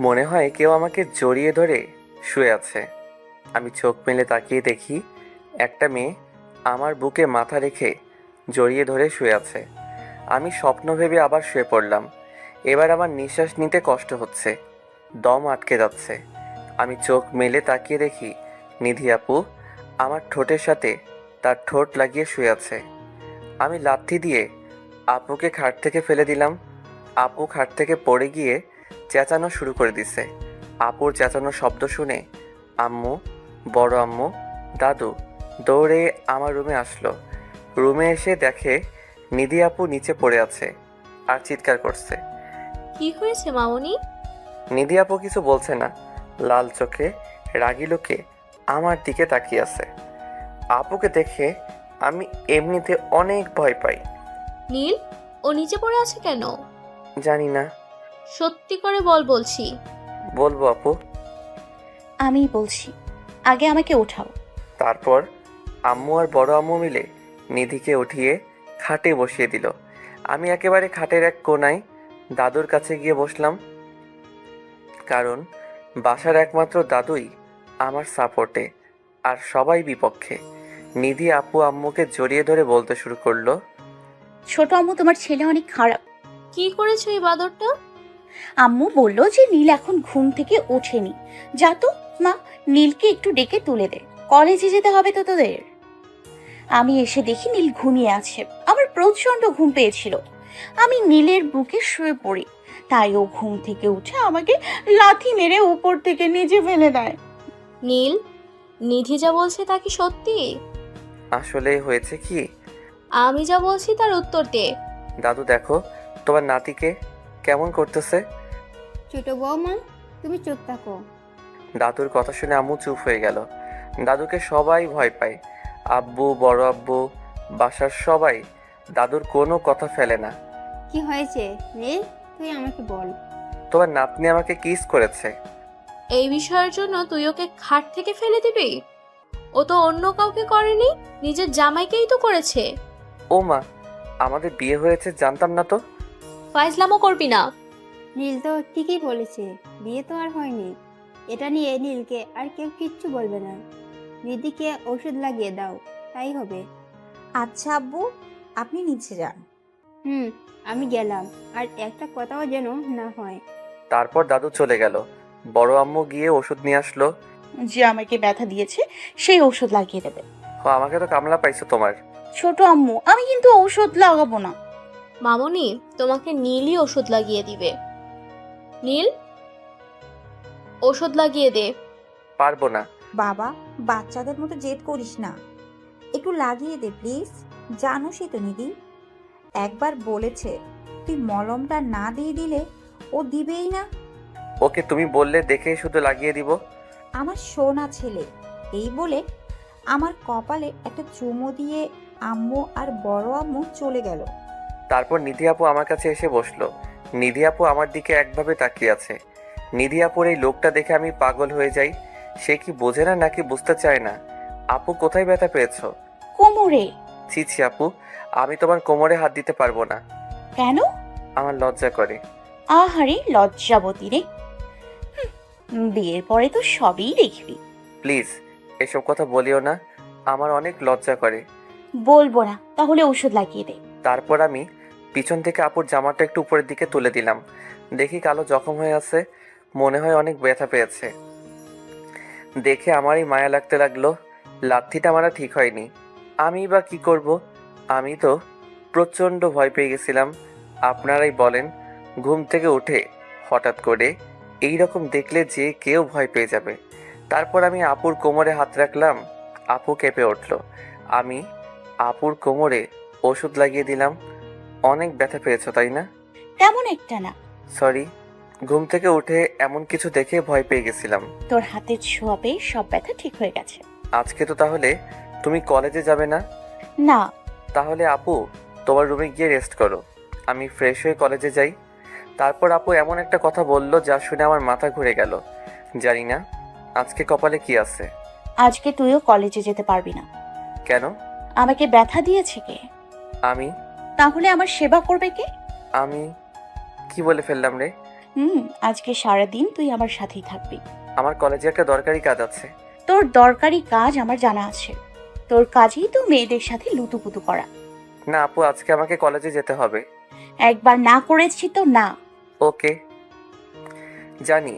মনে হয় কেউ আমাকে জড়িয়ে ধরে শুয়ে আছে। আমি চোখ মেলে তাকিয়ে দেখি একটা মেয়ে আমার বুকে মাথা রেখে জড়িয়ে ধরে শুয়ে আছে। আমি স্বপ্ন ভেবে আবার শুয়ে পড়লাম। এবার আমার নিঃশ্বাস নিতে কষ্ট হচ্ছে, দম আটকে যাচ্ছে। আমি চোখ মেলে তাকিয়ে দেখি নিধি আপু আমার ঠোঁটের সাথে তার ঠোঁট লাগিয়ে শুয়ে আছে। আমি লাথি দিয়ে আপুকে খাট থেকে ফেলে দিলাম। আপু খাট থেকে পড়ে গিয়ে চেঁচানো শুরু করে দিছে। আপুর চেঁচানোর শব্দ শুনে আম্মু, বড় আম্মু, দাদু দৌড়ে আমার রুমে আসলো। রুমে এসে দেখে নিধি আপু নিচে পড়ে আছে আর চিৎকার করছে। কি হয়েছে মামনি? নিধি আপু কিছু বলছে না, লাল চোখে রাগী লোকে আমার দিকে তাকিয়ে আছে। আপুকে দেখে আমি এমনিতে অনেক ভয় পাই। নীল, ও নিচে পড়ে আছে কেন? জানি না। সত্যি করে বল বলছি। বলবো আপু। আমিই বলছি, আগে আমাকে ওঠাও। তারপর আম্মু আর বড় আম্মু মিলে নিধিকে উঠিয়ে খাটে বসিয়ে দিল। আমি একেবারে খাটের এক কোনায় দাদুর কাছে গিয়ে বসলাম, কারণ বাসার একমাত্র দাদুই আমার সাপোর্টে আর সবাই বিপক্ষে। নিধি আপু আম্মুকে জড়িয়ে ধরে বলতে শুরু করলো। ছোট আম্মু, তোমার ছেলে অনেক খারাপ। কি করেছো এই বাদরটা? আম্মু বলল যে নীল এখন ঘুম থেকে ওঠেনি। যা তো মা, নীলকে একটু ডেকে তুলে দে, কলেজে যেতে হবে তো তোদের। আমি এসে দেখি নীল ঘুমিয়ে আছে। আমার প্রচন্ড ঘুম পেয়েছিল। আমি নীলের বুকে শুয়ে পড়ি, তাই ও ঘুম থেকে উঠে আমাকে লাথি মেরে উপর থেকে নিচে ফেলে দেয়। নীল, নিধি যা বলছে তা কি সত্যি? আসলে হয়েছে কি, আমি যা বলছি তার উত্তর দে। দাদু দেখো তোমার নাতিকে কেমন করতেছে। ছোট বৌমা, তুমি চুপ থাকো। দাদুর কথা শুনে আম্মু চুপ হয়ে গেল। দাদুকে সবাই ভয় পায়, আব্বু, বড় আব্বু, বাসার সবাই দাদুর কোনো কথা ফেলে না। কি হয়েছে নীল, তুই আমাকে বল। তোমার নাতনি আমাকে কিস করেছে। এই বিষয়ের জন্য তুই ওকে খাট থেকে ফেলে দিবি? ও তো অন্য কাউকে করেনি, নিজের জামাইকেই তো করেছে। ও মা, আমাদের বিয়ে হয়েছে জানতাম না তো। ফাইজলামও করবি না। নীল তো ঠিকই বলেছে, বিয়ে তো আর হয়নি। এটা নিয়ে নীলকে আর কেউ কিচ্ছু বলবে না। নিধিকে ওষুধ লাগিয়ে দাও, তাই হবে। আচ্ছা আব্বু, আপনি নিচে যান। আমি গেলাম, আর একটা কথাও যেন না হয়। তারপর দাদু চলে গেল। বড় আম্মু গিয়ে ওষুধ নিয়ে আসলো। যে আমাকে ব্যথা দিয়েছে সেই ঔষধ লাগিয়ে দেবে। আমাকে তো কামলা পাইছো তোমার। ছোট আম্মু, আমি কিন্তু ঔষধ লাগাবো না। মামনি, তোমাকে নীলই ওষুধ লাগিয়ে দিবে। নীল, ওষুধ লাগিয়ে দে। পারবো না। বাবা, বাচ্চাদের মতো জেদ করিস না, একটু লাগিয়ে দে প্লিজ। জানোসই তো নিধি, একবার বলেছে তুই মলমটা না দিয়ে দিলে ও দিবেই না। ওকে তুমি বললে দেখে শুধু লাগিয়ে দিব। আমার সোনা ছেলে, এই বলে আমার কপালে একটা চুমো দিয়ে আম্মু আর বড় আম্মু চলে গেল। তারপর নিধি আপু আমার কাছে এসে বসলো। নিধি আপু আমার দিকে একভাবে তাকিয়ে আছে। নিধি আপুর এই লোকটা দেখে আমি পাগল হয়ে যাই। সে কি বোঝে না নাকি বুঝতে চায় না? আপু কোথায় ব্যথা পেয়েছো? কোমরে। ছি ছি আপু, আমি তোমার কোমরে হাত দিতে পারবো না। কেন? আমার লজ্জা করে। আহারে লজ্জাবতী রে। বিয়ের পরে তো সবই দেখবি। প্লিজ এসব কথা বলিও না, আমার অনেক লজ্জা করে। বলবো না, তাহলে ঔষধ লাগিয়ে দে। তারপর আমি পিছন থেকে আপুর জামাটা একটু উপরের দিকে তুলে দিলাম। দেখি কালো জখম হয়ে আছে, মনে হয় অনেক ব্যথা পেয়েছে। দেখে আমারই মায়া লাগতে লাগলো। লাথিটা মারা ঠিক হয়নি, আমি বা কি করব? আমি তো প্রচণ্ড ভয় পেয়ে গেছিলাম। আপনারাই বলেন, ঘুম থেকে উঠে হঠাৎ করে এই রকম দেখলে যে কেউ ভয় পেয়ে যাবে। তারপর আমি আপুর কোমরে হাত রাখলাম। আপু কেঁপে উঠল। আমি আপুর কোমরে ওষুধ লাগিয়ে দিলাম। অনেক ব্যথা পেয়েছো তাই না? তেমন একটা না। সরি, ঘুম থেকে উঠে এমন কিছু দেখে ভয় পেয়ে গেছিলাম। তোর হাতের ছোঁয়া পেয়ে সব ব্যথা ঠিক হয়ে গেছে। আজকে তো তাহলে তুমি কলেজে যাবে না? না। তাহলে আপু তোমার রুমে গিয়ে রেস্ট করো, আমি ফ্রেশ হয়ে কলেজে যাই। তারপর আপু এমন একটা কথা বলল যা শুনে আমার মাথা ঘুরে গেল। জানি না আজকে কপালে কি আছে। আজকে তুইও কলেজে যেতে পারবি না। কেন? আমাকে ব্যথা দিয়েছে কে? আমি তাহলে আমার সেবা করবে কে? আমি কি বলে ফেললাম রে? আজকে সারাদিন তুই আমার সাথেই থাকবি। আমার কলেজে একটা দরকারি কাজ আছে। তোর দরকারি কাজ আমার জানা আছে। তোর কাজেই তো মেয়েদের সাথে লুতুপুতু করা। না আপু, আজকে আমাকে কলেজে যেতে হবে। একবার না করেছি তো না। ওকে, জানি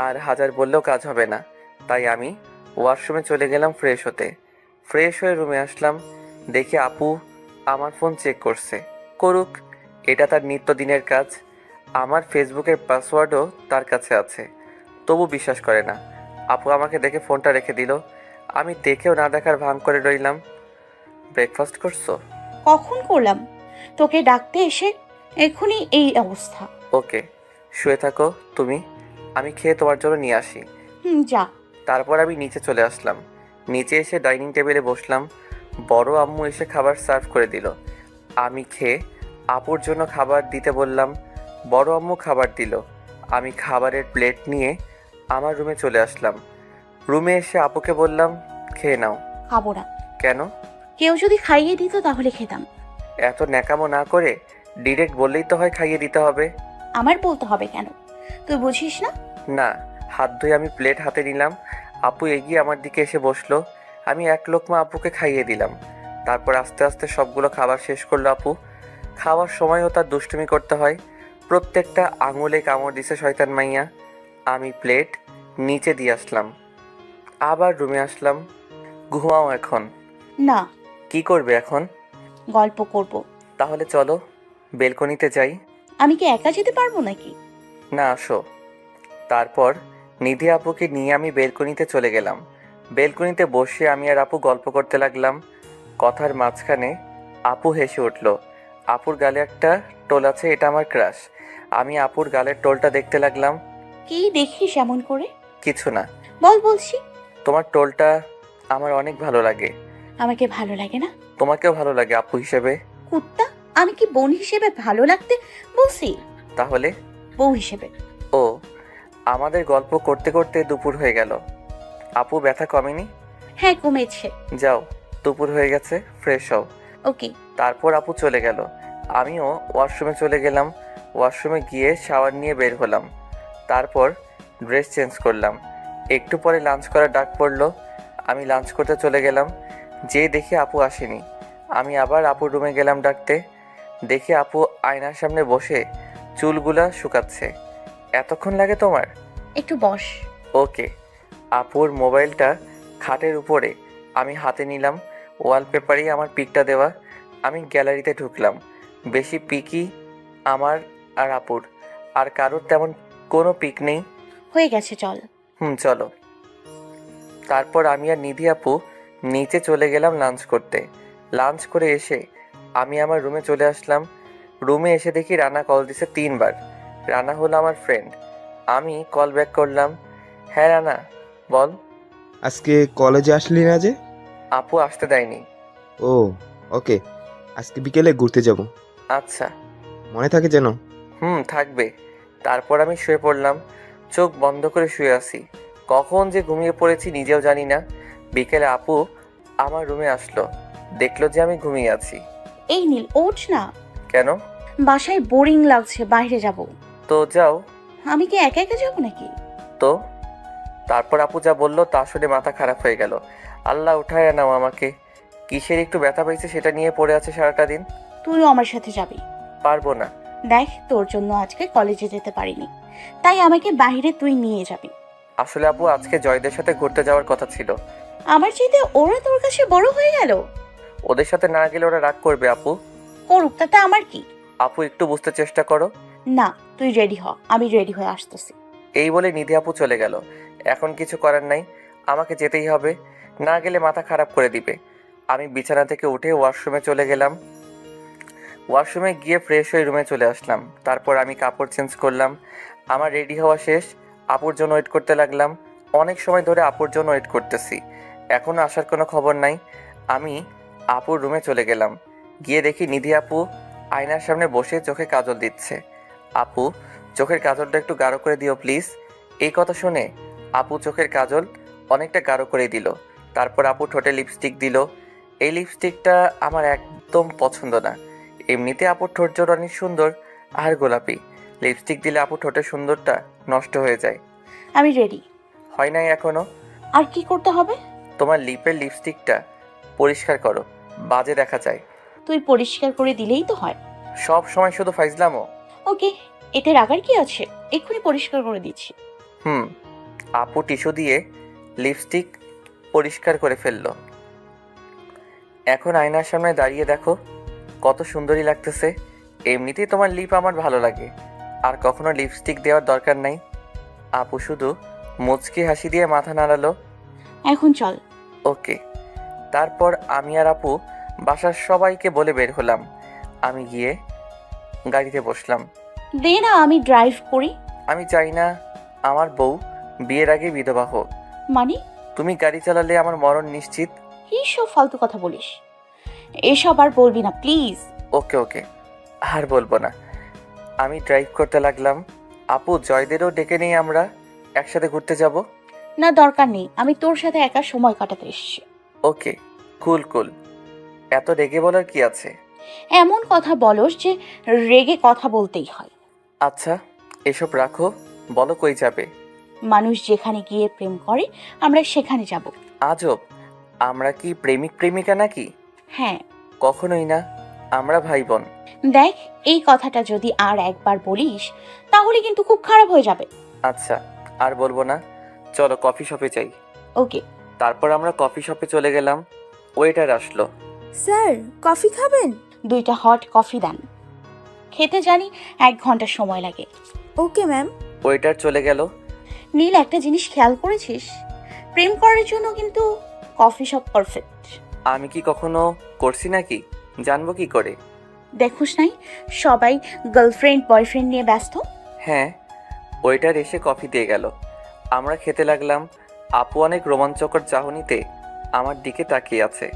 আর হাজার বললেও কাজ হবে না, তাই আমি ওয়াশরুমে চলে গেলাম ফ্রেশ হতে। ফ্রেশ হয়ে রুমে আসলাম, দেখি আপু আমার ফোন চেক করছে। করুক, এটা তার নিত্যদিনের কাজ। আমার ফেসবুকের পাসওয়ার্ডও তার কাছে আছে, তবু বিশ্বাস করে না। আপু আমাকে দেখে ফোনটা রেখে দিল। আমি দেখেও না দেখার ভান করে রইলাম। ব্রেকফাস্ট করছো? কখন করলাম? তোকে ডাকতে এসে এখনই এই অবস্থা। ওকে, শুয়ে থাকো তুমি, আমি খেয়ে তোমার জন্য নিয়ে আসি। যা। তারপর আমি নিচে চলে আসলাম। নিচে এসে ডাইনিং টেবিলে বসলাম। বড় আম্মু এসে খাবার সার্ভ করে দিল। আমি খেয়ে আপুর জন্য খাবার দিতে বললাম। বড় আম্মু খাবার দিল। আমি খাবারের প্লেট নিয়ে আমার রুমে চলে আসলাম। রুমে এসে আপুকে বললাম, খেয়ে নাও। খাবো না। কেন? কেউ যদি খাইয়ে দিত তাহলে খেতাম। এত ন্যাকামো না করে ডিরেক্ট বললেই তো হয় খাইয়ে দিতে হবে। আমার বলতে হবে কেন? তুই বুঝিস না? না, হাত ধুয়ে আমি প্লেট হাতে নিলাম। আপু এগিয়ে আমার দিকে এসে বসলো। আমি এক লোকমা আপুকে খাইয়ে দিলাম। তারপর আস্তে আস্তে সবগুলো খাবার শেষ করলো আপু। খাওয়ার সময়ও তার দুষ্টুমি করতে হয়। প্রত্যেকটা আঙুলে কামড় দিছে শয়তান মাইয়া। আমি প্লেট নিচে দিয়ে আসলাম, আবার রুমে আসলাম। ঘুমাও এখন। না। কি করবে এখন? গল্প করব। তাহলে চলো বেলকনিতে যাই। আমি কি একা যেতে পারবো নাকি? না, আসো। তারপর নিধি আপুকে নিয়ে আমি বেলকনিতে চলে গেলাম। বেলকনিতে বসে আমি আর আপু গল্প করতে লাগলাম। কথার মাঝখানে আপু হেসে উঠল। আপুর গালে একটা টোল আছে, এটা আমার ক্রাশ। আমি আপুর গালের টোলটা দেখতে লাগলাম। কি দেখিস এমন করে? কিছু না। বলছি। তোমার টোলটা আমার অনেক ভালো লাগে। আমাকে ভালো লাগে না? তোমাকেও ভালো লাগে আপু হিসেবে। কুত্তা, আমি কি বোন হিসেবে ভালো লাগতে বলছি? তাহলে? বউ হিসেবে। ও, আমাদের গল্প করতে করতে দুপুর হয়ে গেল। আপু ব্যথা কমেনি? হ্যাঁ, কমেছে। যাও, দুপুর হয়ে গেছে, ফ্রেশ হও। ওকে। তারপর আপু চলে গেল। আমিও ওয়াশরুমে চলে গেলাম। ওয়াশরুমে গিয়ে শাওয়ার নিয়ে বের হলাম। তারপর ড্রেস চেঞ্জ করলাম। একটু পরে লাঞ্চ করার ডাক পড়লো। আমি লাঞ্চ করতে চলে গেলাম। যেয়ে দেখি আপু আসেনি। আমি আবার আপুর রুমে গেলাম ডাকতে। দেখি আপু আয়নার সামনে বসে চুলগুলা শুকাচ্ছে। এতক্ষণ লাগে তোমার? একটু বস। ওকে। আপুর মোবাইলটা খাটের উপরে আমি হাতে নিলাম। ওয়ালপেপারেই আমার পিকটা দেওয়া। আমি গ্যালারিতে ঢুকলাম। বেশি পিকই আমার আর আপুর, আর কারোর তেমন কোনো পিক নেই। হয়ে গেছে, চল। চলো। তারপর আমি আর নিধি আপু নিচে চলে গেলাম লাঞ্চ করতে। লাঞ্চ করে এসে আমি আমার রুমে চলে আসলাম। রুমে এসে দেখি রানা কল দিছে 3 বার। রানা হলো আমার ফ্রেন্ড। আমি কল ব্যাক করলাম। হ্যাঁ রানা, বল। আজকে কলেজে আসলি না যে? আপু আসতে দেয়নি। ও, ওকে। আজকে বিকেলে ঘুরতে যাব, আচ্ছা। মনে থাকে যেন। থাকবে। তারপর আমি শুয়ে পড়লাম। চোখ বন্ধ করে শুয়ে আছি। কখন যে ঘুমিয়ে পড়েছি নিজেও জানি না। বিকেলে আপু আমার রুমে আসলো, দেখলো যে আমি ঘুমিয়ে আছি। এই নীল, ওঠ না। কেন? বাসায় বোরিং লাগছে, বাইরে যাব। তো যাও। আমি কি একা একা যাব নাকি? তো তারপর আপু যা বললো তা শুনে মাথা খারাপ হয়ে গেল। আল্লাহ উঠায় নাও আমাকে। কিসের একটু ব্যথা পাইছে সেটা নিয়ে পড়ে আছে সারাটা দিন। তুইও আমার সাথে যাবি? পারবো না। দেখ, তোর জন্য আজকে কলেজে যেতে পারিনি, তাই আমাকে বাইরে তুই নিয়ে যাবি। আসলে আপু আজকে জয়দের সাথে ঘুরতে যাওয়ার কথা ছিল। আমার চাইতে ওরা তোর কাছে বড় হয়ে গেল। ওদের সাথে না গেলে ওরা রাগ করবে আপু। করুক, তাতে আমার কি? আপু একটু বুঝতে চেষ্টা করো। না, তুই রেডি হ, আমি রেডি হয়ে আসতেছি। এই বলে নিধি আপু চলে গেল। এখন কিছু করার নাই, আমাকে যেতেই হবে, না গেলে মাথা খারাপ করে দিবে। আমি বিছানা থেকে উঠে ওয়াশরুমে চলে গেলাম। ওয়াশরুমে গিয়ে ফ্রেশ হয়ে রুমে চলে আসলাম। তারপর আমি কাপড় চেঞ্জ করলাম। আমার রেডি হওয়া শেষ। আপুর জন্য ওয়েট করতে লাগলাম। অনেক সময় ধরে আপুর জন্য ওয়েট করতেছি, এখনও আসার কোনো খবর নাই। আমি আপুর রুমে চলে গেলাম। গিয়ে দেখি নিধি আপু আয়নার সামনে বসে চোখে কাজল দিচ্ছে। আপু, চোখের কাজলটা একটু গাঢ় করে দিও প্লিজ। এই কথা শুনে আপু চোখের কাজল অনেকটা গাঢ় করে দিল। তারপর আপু ঠোঁটে লিপস্টিক দিল। এই লিপস্টিকটা আমার একদম পছন্দ না। এমনিতে আপুর ঠোঁট জোড় অনেক সুন্দর আর গোলাপি, লিপস্টিক দিলে আপু ঠোঁটের সুন্দরটা নষ্ট হয়ে যায়। আমি রেডি। হয় নাই এখনো? আর কি করতে হবে? তোমার লিপের লিপস্টিকটা পরিষ্কার করো, বাজে দেখা যায়। তুই পরিষ্কার করে দিলেই তো হয়। সব সময় শুধু ফাইজলামো। ওকে, এতে রাগার কি আছে? এক্ষুনি পরিষ্কার করে দিচ্ছি। হুম। আপু টিস্যু দিয়ে লিপস্টিক পরিষ্কার করে ফেললো। এখন আয়নার সামনে দাঁড়িয়ে দেখো কত সুন্দরী লাগতেছে। এমনিতেই তোমার লিপ আমার ভালো লাগে, আর কখনো লিপস্টিক দেওয়ার দরকার নাই। আপু শুধু মুচকি হাসি দিয়ে মাথা নাড়ালো। এখন চল। ওকে। তারপর আমি আর আপু বাসার সবাইকে বলে বের হলাম। আমি গিয়ে গাড়িতে বসলাম। দে না, আমি ড্রাইভ করি। আমি চাই না আমার বউ বিয়ের আগে বিধবা হোক। মানে? তুমি গাড়ি চালালে আমার মরণ নিশ্চিত। কি সব ফালতু কথা বলিস? এসব আর বলবি না প্লিজ। ওকে ওকে, আর বলবো না। আমি ড্রাইভ করতে লাগলাম। আপু জয়দেরও ডেকে নেই, আমরা একসাথে ঘুরতে যাব। না, দরকার নেই, আমি তোর সাথে একা সময় কাটাতে এসেছি। ওকে, কুল কুল। এত রেগে বলার কি আছে? এমন কথা বলস যে রেগে কথা বলতেই হয়। আচ্ছা এসব রাখো, বলো কই যাবে? মানুষ যেখানে গিয়ে প্রেম করে আমরা সেখানে যাব। আজব, আমরা কি প্রেমিক প্রেমিকা নাকি? হ্যাঁ। কখনোই না, আমরা ভাই বোন। দেখ, এই কথাটা যদি আর একবার বলিস তাহলে কিন্তু খুব খারাপ হয়ে যাবে। আচ্ছা আর বলবো না, চলো কফি শপে যাই। ওকে। তারপর আমরা কফি শপে চলে গেলাম। ওয়েটার আসলো। স্যার, কফি খাবেন? 2টা হট কফি দেন। খেতে জানি 1 ঘন্টা সময় লাগে। Okay ma'am. ওয়েটার চলে গেল। নীল, একটা জিনিস খেয়াল করেছিস? প্রেম করার জন্য কিন্তু কফি শপ পারফেক্ট। আমি কি কখনো করছি নাকি? জানবো কি করে? দেখোস নাই সবাই গার্লফ্রেন্ড বয়ফ্রেন্ড নিয়ে ব্যস্ত? হ্যাঁ। ওয়েটার এসে কফি দিয়ে গেল। আমরা খেতে লাগলাম। আপু অনেক রোমাঞ্চকর চাহনিতে আমার দিকে তাকিয়ে আছে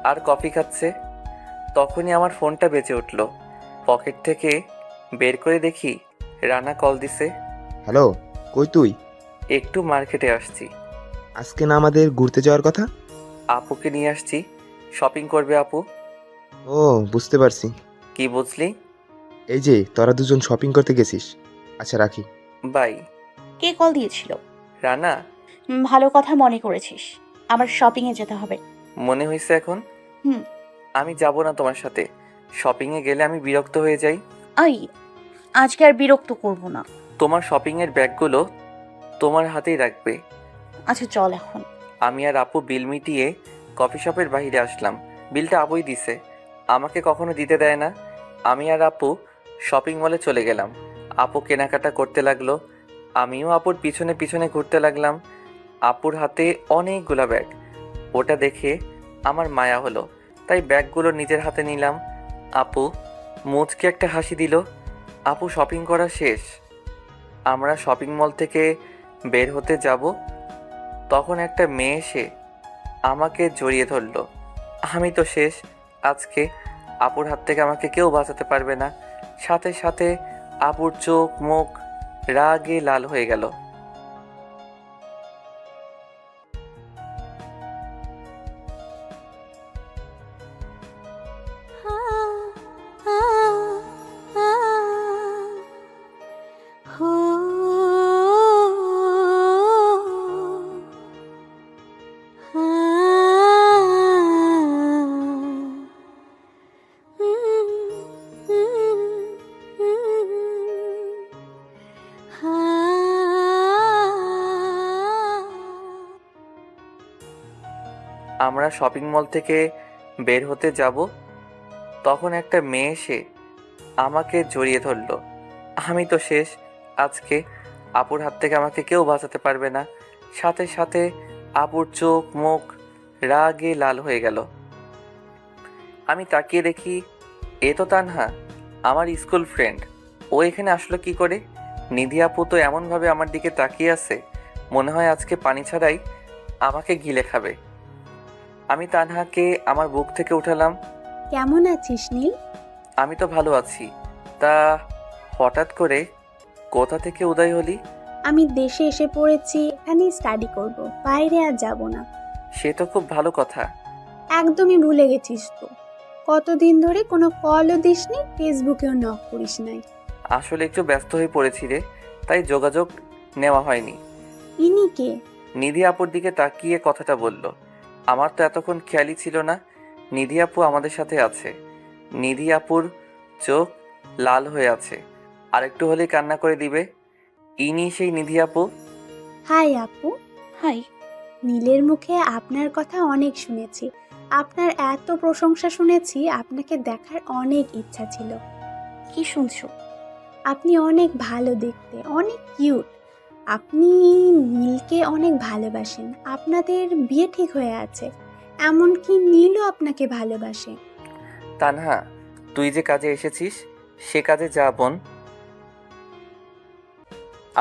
আর কফি খাচ্ছে। তখনই আমার ফোনটা বেজে উঠল। পকেট থেকে বের করে দেখি রানা কল দিছে। হ্যালো, কই তুই? একটু মার্কেটে আসছি। আজকে না আমাদের ঘুরতে যাওয়ার কথা? আপুকে নিয়ে আসছি। শপিং করবে আপু। ও, বুঝতে পারছি। কি বুঝলি? এই যে তোরা দুজন শপিং করতে গেছিস। আচ্ছা রাখি। বাই। কে কল দিয়েছিল? রানা। ভালো কথা মনে করেছিস। আমার শপিং এ যেতে হবে। মনে হয়েছে এখন? হুম। আমি যাব না তোমার সাথে। শপিংয়ে গেলে আমি বিরক্ত হয়ে যাই। আই, আজকে আর বিরক্ত করব না। তোমার শপিংয়ের ব্যাগগুলো তোমার হাতেই রাখবে। আচ্ছা চল এখন। আমি আর আপু বিল মিটিয়ে কফি শপের বাইরে আসলাম। বিলটা আপুই দিছে, আমাকে কখনো দিতে দেয় না। আমি আর আপু শপিং মলে চলে গেলাম। আপু কেনাকাটা করতে লাগলো, আমিও আপুর পিছনে পিছনে ঘুরতে লাগলাম। আপুর হাতে অনেকগুলা ব্যাগ। ওটা দেখে আমার মায়া হলো, তাই ব্যাগগুলো নিজের হাতে নিলাম। আপু মুচকে একটা হাসি দিল। আপু শপিং করা শেষ। আমরা শপিং মল থেকে বের হতে যাব, তখন একটা মেয়ে এসে আমাকে জড়িয়ে ধরলো। আমি তো শেষ। আজকে আপুর হাত থেকে আমাকে কেউ বাঁচাতে পারবে না। সাথে সাথে আপুর চোখ মুখ রাগে লাল হয়ে গেল। আমরা শপিং মল থেকে বের হতে যাব, তখন একটা মেয়ে এসে আমাকে জড়িয়ে ধরলো। আমি তো শেষ। আজকে আপুর হাত থেকে আমাকে কেউ বাঁচাতে পারবে না। সাথে সাথে আপুর চোখ মুখ রাগে লাল হয়ে গেল। আমি তাকিয়ে দেখি এ তো তানহা, আমার স্কুল ফ্রেন্ড। ও এখানে আসলো কি করে? নিধি আপু তো এমনভাবে আমার দিকে তাকিয়ে আছে, মনে হয় আজকে পানি ছাড়াই আমাকে গিলে খাবে। আমি তানহাকে আমার বুক থেকে উঠালাম। কেমন আছিস নীল? আমি তো ভালো আছি। তা হঠাৎ করে কোথা থেকে উদয় হলি? আমি দেশে এসে পড়েছি, এখানেই স্টাডি করব, বাইরে আর যাব না। সে তো খুব ভালো কথা। একদমই ভুলে গেছিস তো। কতদিন ধরে কোনো কলও দিসনি, ফেসবুকেও নক করিস নাই। আসলে একটু ব্যস্ত হয়ে পড়েছি রে, তাই যোগাযোগ নেওয়া হয়নি। ইনি কে? নিধি আপুর দিকে তাকিয়ে কথাটা বলল। আমার তো এতক্ষণ খেয়ালই ছিল না নিধি আপু আমাদের সাথে আছে। নিধি আপুর চোখ লাল হয়ে আছে, আর একটু হলেই কান্না করে দিবে। ইনি সেই নিধি আপু। হাই আপু। হাই। নীলের মুখে আপনার কথা অনেক শুনেছি, আপনার এত প্রশংসা শুনেছি, আপনাকে দেখার অনেক ইচ্ছা ছিল। কি শুনছো? আপনি অনেক ভালো দেখতে, অনেক কিউট। আপনি নীলকে অনেক ভালোবাসেন, আপনাদের বিয়ে ঠিক হয়ে আছে, এমনকি নীলও আপনাকে ভালোবাসে। তানহা, তুই যে কাজে এসেছিস সে কাজে যা বোন।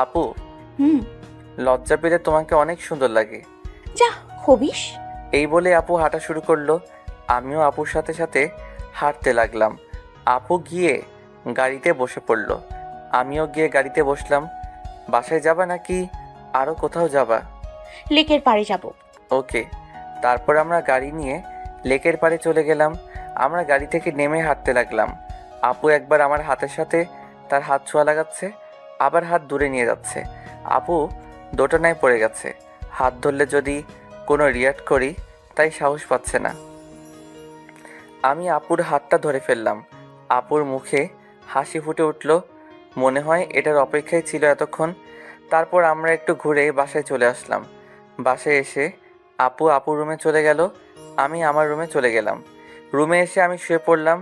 আপু, হুম। লজ্জা পেলে তোমাকে অনেক সুন্দর লাগে। যা খবিস। এই বলে আপু হাঁটা শুরু করলো। আমিও আপুর সাথে সাথে হাঁটতে লাগলাম। আপু গিয়ে গাড়িতে বসে পড়লো, আমিও গিয়ে গাড়িতে বসলাম। বাসায় যাবা নাকি আরও কোথাও যাবা? লেকের পাড়ে যাব। ওকে। তারপর আমরা গাড়ি নিয়ে লেকের পাড়ে চলে গেলাম। আমরা গাড়ি থেকে নেমে হাঁটতে লাগলাম। আপু একবার আমার হাতের সাথে তার হাত ছোঁয়া লাগাচ্ছে, আবার হাত দূরে নিয়ে যাচ্ছে। আপু দোটানায় পড়ে গেছে, হাত ধরলে যদি কোনো রিয়াক্ট করি তাই সাহস পাচ্ছে না। আমি আপুর হাতটা ধরে ফেললাম। আপুর মুখে হাসি ফুটে উঠল, মনে হয় এটার অপেক্ষায় ছিল এতক্ষণ। তারপর আমরা একটু ঘুরে বাসায় চলে আসলাম। বাসায় এসে আপু আপুর রুমে চলে গেল, আমি আমার রুমে চলে গেলাম। রুমে এসে আমি শুয়ে পড়লাম,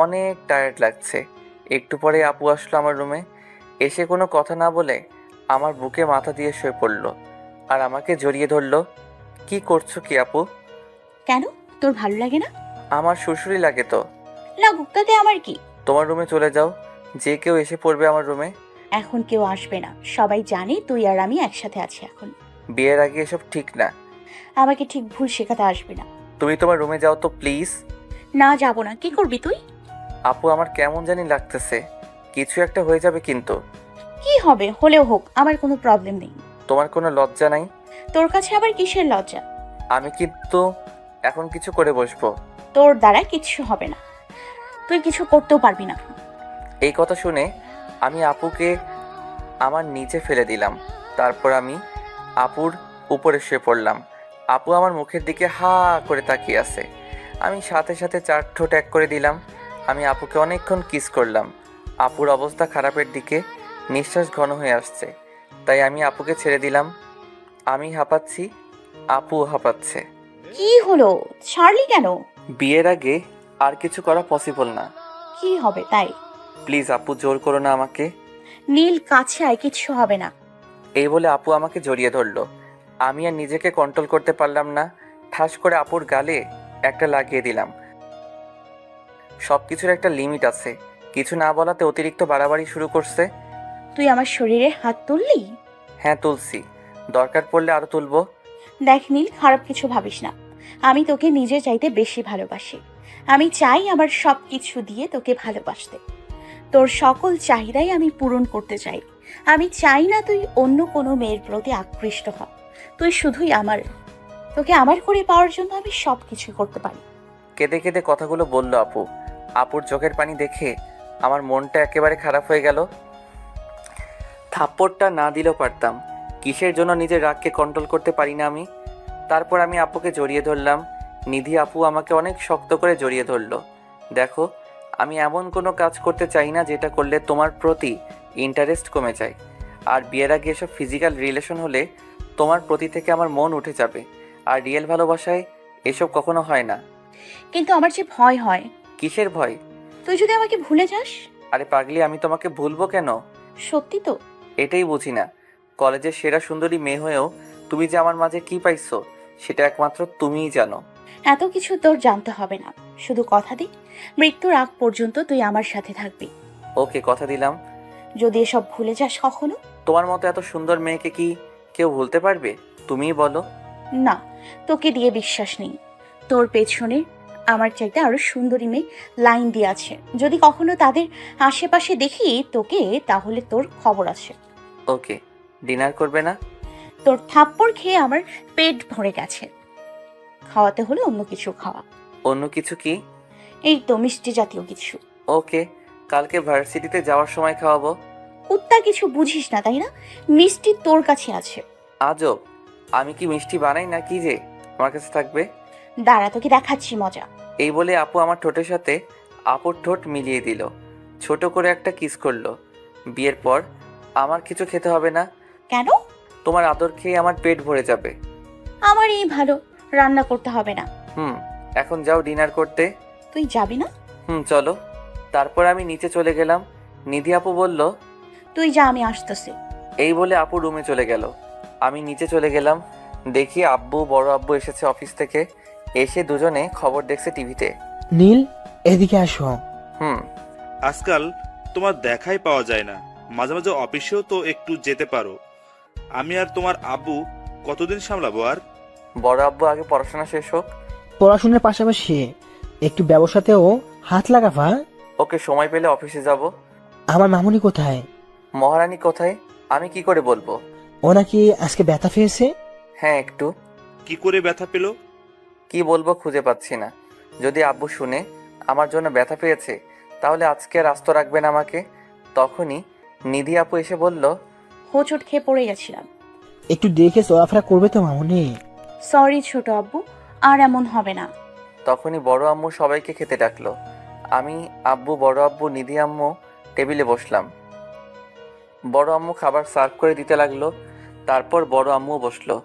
অনেক টায়ার্ড লাগছে। একটু পরে আপু আসলো আমার রুমে, এসে কোনো কথা না বলে আমার বুকে মাথা দিয়ে শুয়ে পড়লো আর আমাকে জড়িয়ে ধরলো। কি করছো কি আপু? কেন, তোর ভালো লাগে না? আমার শ্বশুরই লাগে তো। লাগুক, তাতে আমার কি? তোমার রুমে চলে যাও, যে কেউ এসে পড়বে আমার রুমে। এখন কেউ আসবে না, সবাই জানে তুই আর আমি একসাথে আছি এখন। বিয়ের আগে এসব ঠিক না। আমাকে ঠিক ভুল শেখাতে আসবে না। তুমি তোমার রুমে যাও তো প্লিজ। না, যাব না। কি করবি তুই? আপু আমার কেমন জানি লাগতেছে, কিছু একটা হয়ে যাবে কিন্তু। কি হবে, হলেও হোক, আমার কোনো প্রবলেম নেই। তোমার কোনো লজ্জা নাই? তোর কাছে আবার কিসের লজ্জা? আমি কিন্তু এখন কিছু করে বসবো। তোর দ্বারা কিচ্ছু হবে না, তুই কিছু করতেও পারবি না। এই কথা শুনে আমি আপুকে আমার নিচে ফেলে দিলাম। তারপর আমি আপুর উপরে শুয়ে পড়লাম। আপু আমার মুখের দিকে হা করে তাকিয়ে আছে। আমি সাথে সাথে চার ঠোঁট এক করে দিলাম। আমি আপুকে অনেকক্ষণ কিস করলাম। আপুর অবস্থা খারাপের দিকে, নিঃশ্বাস ঘন হয়ে আসছে, তাই আমি আপুকে ছেড়ে দিলাম। আমি হাঁপাচ্ছি, আপু হাঁপাচ্ছে। কি হলো, ছাড়লি কেন? বিয়ের আগে আর কিছু করা পসিবল না। কি হবে তাই? প্লিজ আপু, জোর করো না আমাকে। নীল, কাছে আয়, কিচ্ছু হবে না। এই বলে আপু আমাকে জড়িয়ে ধরলো। আমি আর নিজেকে কন্ট্রোল করতে পারলাম না, ঠাস করে আপুর গালে একটা লাগিয়ে দিলাম। সব কিছুর একটা লিমিট আছে, কিছু না বলাতে অতিরিক্ত বাড়াবাড়ি শুরু করছে। তুই আমার শরীরে হাত তুললি? হ্যাঁ তুলছি, দরকার পড়লে আরো তুলবো। দেখ নীল, খারাপ কিছু ভাবিস না। আমি তোকে নিজে চাইতে বেশি ভালোবাসি। আমি চাই আমার সব কিছু দিয়ে তোকে ভালোবাসতে। তোর সকল চাহিদাই আমি পূরণ করতে চাই। আমি চাই না তুই অন্য কোনো মেয়ের প্রতি আকৃষ্ট হ। তুই শুধুই আমার। তোকে আমার করে পাওয়ার জন্য আমি সব কিছু করতে পারি। কেঁদে কেঁদে কথাগুলো বললো আপু। আপুর চোখের পানি দেখে আমার মনটা একেবারে খারাপ হয়ে গেল। থাপ্পড়টা না দিলেও পারতাম, কিসের জন্য নিজের রাগকে কন্ট্রোল করতে পারি না আমি। তারপর আমি আপুকে জড়িয়ে ধরলাম। নিধি আপু আমাকে অনেক শক্ত করে জড়িয়ে ধরলো। দেখো, আমি এমন কোনো কাজ করতে চাই না যেটা করলে তোমার প্রতি ইন্টারেস্ট কমে যায়। আর বিয়ের আগে এসব ফিজিক্যাল রিলেশন হলে তোমার প্রতি থেকে আমার মন উঠে যাবে। আর রিয়েল ভালোবাসায় এসব কখনো হয় না। কিন্তু আমার যে ভয় হয়। কিসের ভয়? তুই যদি আমাকে ভুলে যাস। আরে পাগলি, আমি তোমাকে ভুলবো কেন? সত্যি তো? এটাই বুঝি না, কলেজের সেরা সুন্দরী মেয়ে হয়েও তুমি যে আমার মাঝে কি পাইছো সেটা একমাত্র তুমিই জানো। এত কিছু তোর জানতে হবে না, শুধু কথা দে, মৃত্যুর আগ পর্যন্ত তুই আমার সাথে থাকবি। ওকে, কথা দিলাম। যদি এসব ভুলে যাস কখনো। তোমার মতো এত সুন্দর মেয়েকে কি কেউ ভুলতে পারবে? তুমিই বলো। না, তোকে দিয়ে বিশ্বাস নেই। তোর পেছনে আমার চাইতে আরো সুন্দরী মেয়ে লাইন দিয়ে আছে। যদি কখনো তাদের আশেপাশে দেখি তোকে, তাহলে তোর খবর আছে। ওকে, ডিনার করবে না? তোর থাপ্পড় খেয়ে আমার পেট ভরে গেছে, খাওয়াতে হলে অন্য কিছু খাওয়া। অন্য কিছু কি? এই তো মিষ্টি জাতীয় কিছু। ওকে, কালকে ভার্সিটিতে যাওয়ার সময় খাওয়াবো। কুত্তা কিছু বুঝিস না তাই না? মিষ্টি তোর কাছে আছে। আজব, আমি কি মিষ্টি বানাই না কি যে আমার কাছে থাকবে? দাঁড়া, তোকে দেখাচ্ছি মজা। এই বলে আপু আমার ঠোঁটের সাথে আপুর ঠোঁট মিলিয়ে দিল, ছোট করে একটা কিস করলো। বিয়ের পর আমার কিছু খেতে হবে না, কেন? তোমার আদর খেয়ে আমার পেট ভরে যাবে। আমার এই ভালো, রান্না করতে হবে না। এখন যাও ডিনার করতে। তুই যাবি না? চলো। তারপর আমি নিচে চলে গেলাম। নিধি আপু বলল, তুই যা, আমি আসতেছি। এই বলে আপু রুমে চলে গেল। আমি নিচে চলে গেলাম। দেখি আব্বু, বড় আব্বু এসেছে অফিস থেকে। এসে দুজনে খবর দেখছে টিভিতে। নীল, এদিকে আসো। আজকাল তোমার দেখাই পাওয়া যায় না, মাঝে মাঝে অফিসেও তো একটু যেতে পারো। আমি আর তোমার আব্বু কতদিন সামলাবো আর? বড় আব্বু আগে পড়াশোনা শেষ হোক। পড়াশোনার পাশাপাশি একটু ব্যবসাতেও হাত লাগাবা। ওকে সময় পেলে অফিসে যাব। আমার মামুনি কোথায়? মহারানী কোথায় আমি কি করে বলবো? ও নাকি আজকে ব্যথা পেয়েছে। হ্যাঁ একটু। কি করে ব্যথা পেলো? কি বলবো খুঁজে পাচ্ছি না। যদি আব্বু শুনে আমার জন্য ব্যথা পেয়েছে তাহলে আজকে আর আস্ত রাখবেন আমাকে। তখনই নিধি আপু এসে বলল, হোঁচট খেয়ে পড়ে গেছিলাম। একটু দেখে চলাফেরা করবে তো মামুনি। সরি ছোট আব্বু, আর এমন হবে না। তখনই বড় আম্মু সবাইকে খেতে ডাকলো। আমি, আব্বু, বড় আব্বু, নিধি আম্মু টেবিলে বসলাম। বড় আম্মু খাবার সার্ভ করে দিতে লাগলো। তারপর বড় আম্মু বসলো।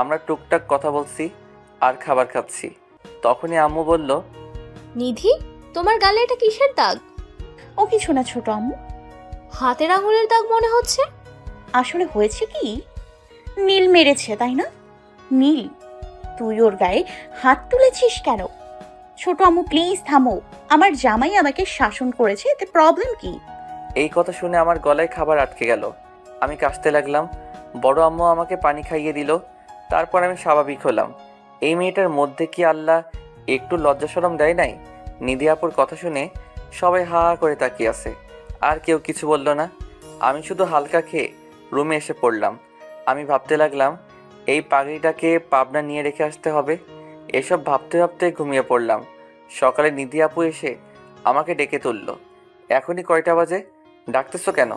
আমরা টুকটাক কথা বলছি আর খাবার খাচ্ছি। তখনই আম্মু বলল, নিধি, তোমার গালে এটা কিসের দাগ? ও কিছু না ছোট আম্মু। হাতের আঙুলের দাগ মনে হচ্ছে। আসলে হয়েছে কি, নীল মেরেছে তাই না? নীল, তুই ওর গায়ে হাত তুলেছিস কেন? ছোট আম্মু প্লিজ থামো। আমার জামাই আমাকে শাসন করেছে, এতে প্রবলেম কি? এই কথা শুনে আমার গলায় খাবার আটকে গেল। আমি কাশতে লাগলাম। বড় আম্মু আমাকে পানি খাইয়ে দিল। তারপর আমি স্বাভাবিক হলাম। এই মেয়েটার মধ্যে কি আল্লাহ একটু লজ্জা শরম দেয় নাই? নিধি আপুর কথা শুনে সবাই হা হা করে তাকিয়ে আছে। আর কেউ কিছু বলল না। আমি শুধু হালকা খেয়ে রুমে এসে পড়লাম। আমি ভাবতে লাগলাম এই পাগড়িটাকে পাবনা নিয়ে রেখে আসতে হবে। এসব ভাবতে ভাবতে ঘুমিয়ে পড়লাম। সকালে নিধি আপু এসে আমাকে ডেকে তুলল। এখনই কয়টা বাজে? ডাকতেছো কেন?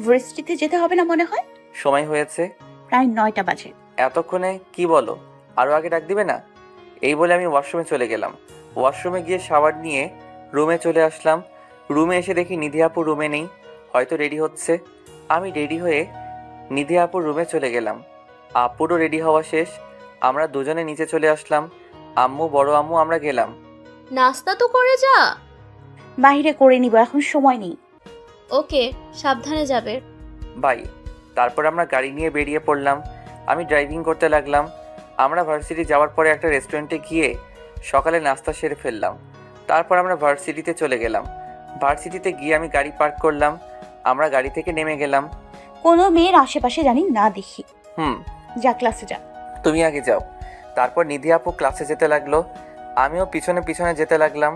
ভার্সিটিতে যেতে হবে না মনে হয়? সময় হয়েছে প্রায় 9টা বাজে। এতক্ষণে কি বলো? আরও আগে ডাক দিবে না? এই বলে আমি ওয়াশরুমে চলে গেলাম। ওয়াশরুমে গিয়ে শাওয়ার নিয়ে রুমে চলে আসলাম। রুমে এসে দেখি নিধি আপু রুমে নেই, হয়তো রেডি হচ্ছে। আমি রেডি হয়ে নিধি আপুর রুমে চলে গেলাম। আপুরও রেডি হওয়া শেষ। আমরা দুজনে নিচে চলে আসলাম। আম্মু, বড় আম্মু আমরা গেলাম। নাস্তা তো করে যা। বাইরে করে নিব, এখন সময় নেই। ওকে, সাবধানে যাবে। বাই। তারপর আমরা গাড়ি নিয়ে বেরিয়ে পড়লাম। আমি ড্রাইভিং করতে লাগলাম। আমরা ভার্সিটি যাওয়ার পরে একটা রেস্টুরেন্টে গিয়ে সকালে নাস্তা সেরে ফেললাম। তারপর আমরা ভার্সিটিতে চলে গেলাম। ভার্সিটিতে গিয়ে আমি গাড়ি পার্ক করলাম। আমরা গাড়ি থেকে নেমে গেলাম। কোনো মেয়ের আশেপাশে জানি না দেখি। যা ক্লাসে যা। তুমি আগে যাও। তারপর নিধি আপু ক্লাসে যেতে লাগলো। আমিও পিছনে পিছনে যেতে লাগলাম।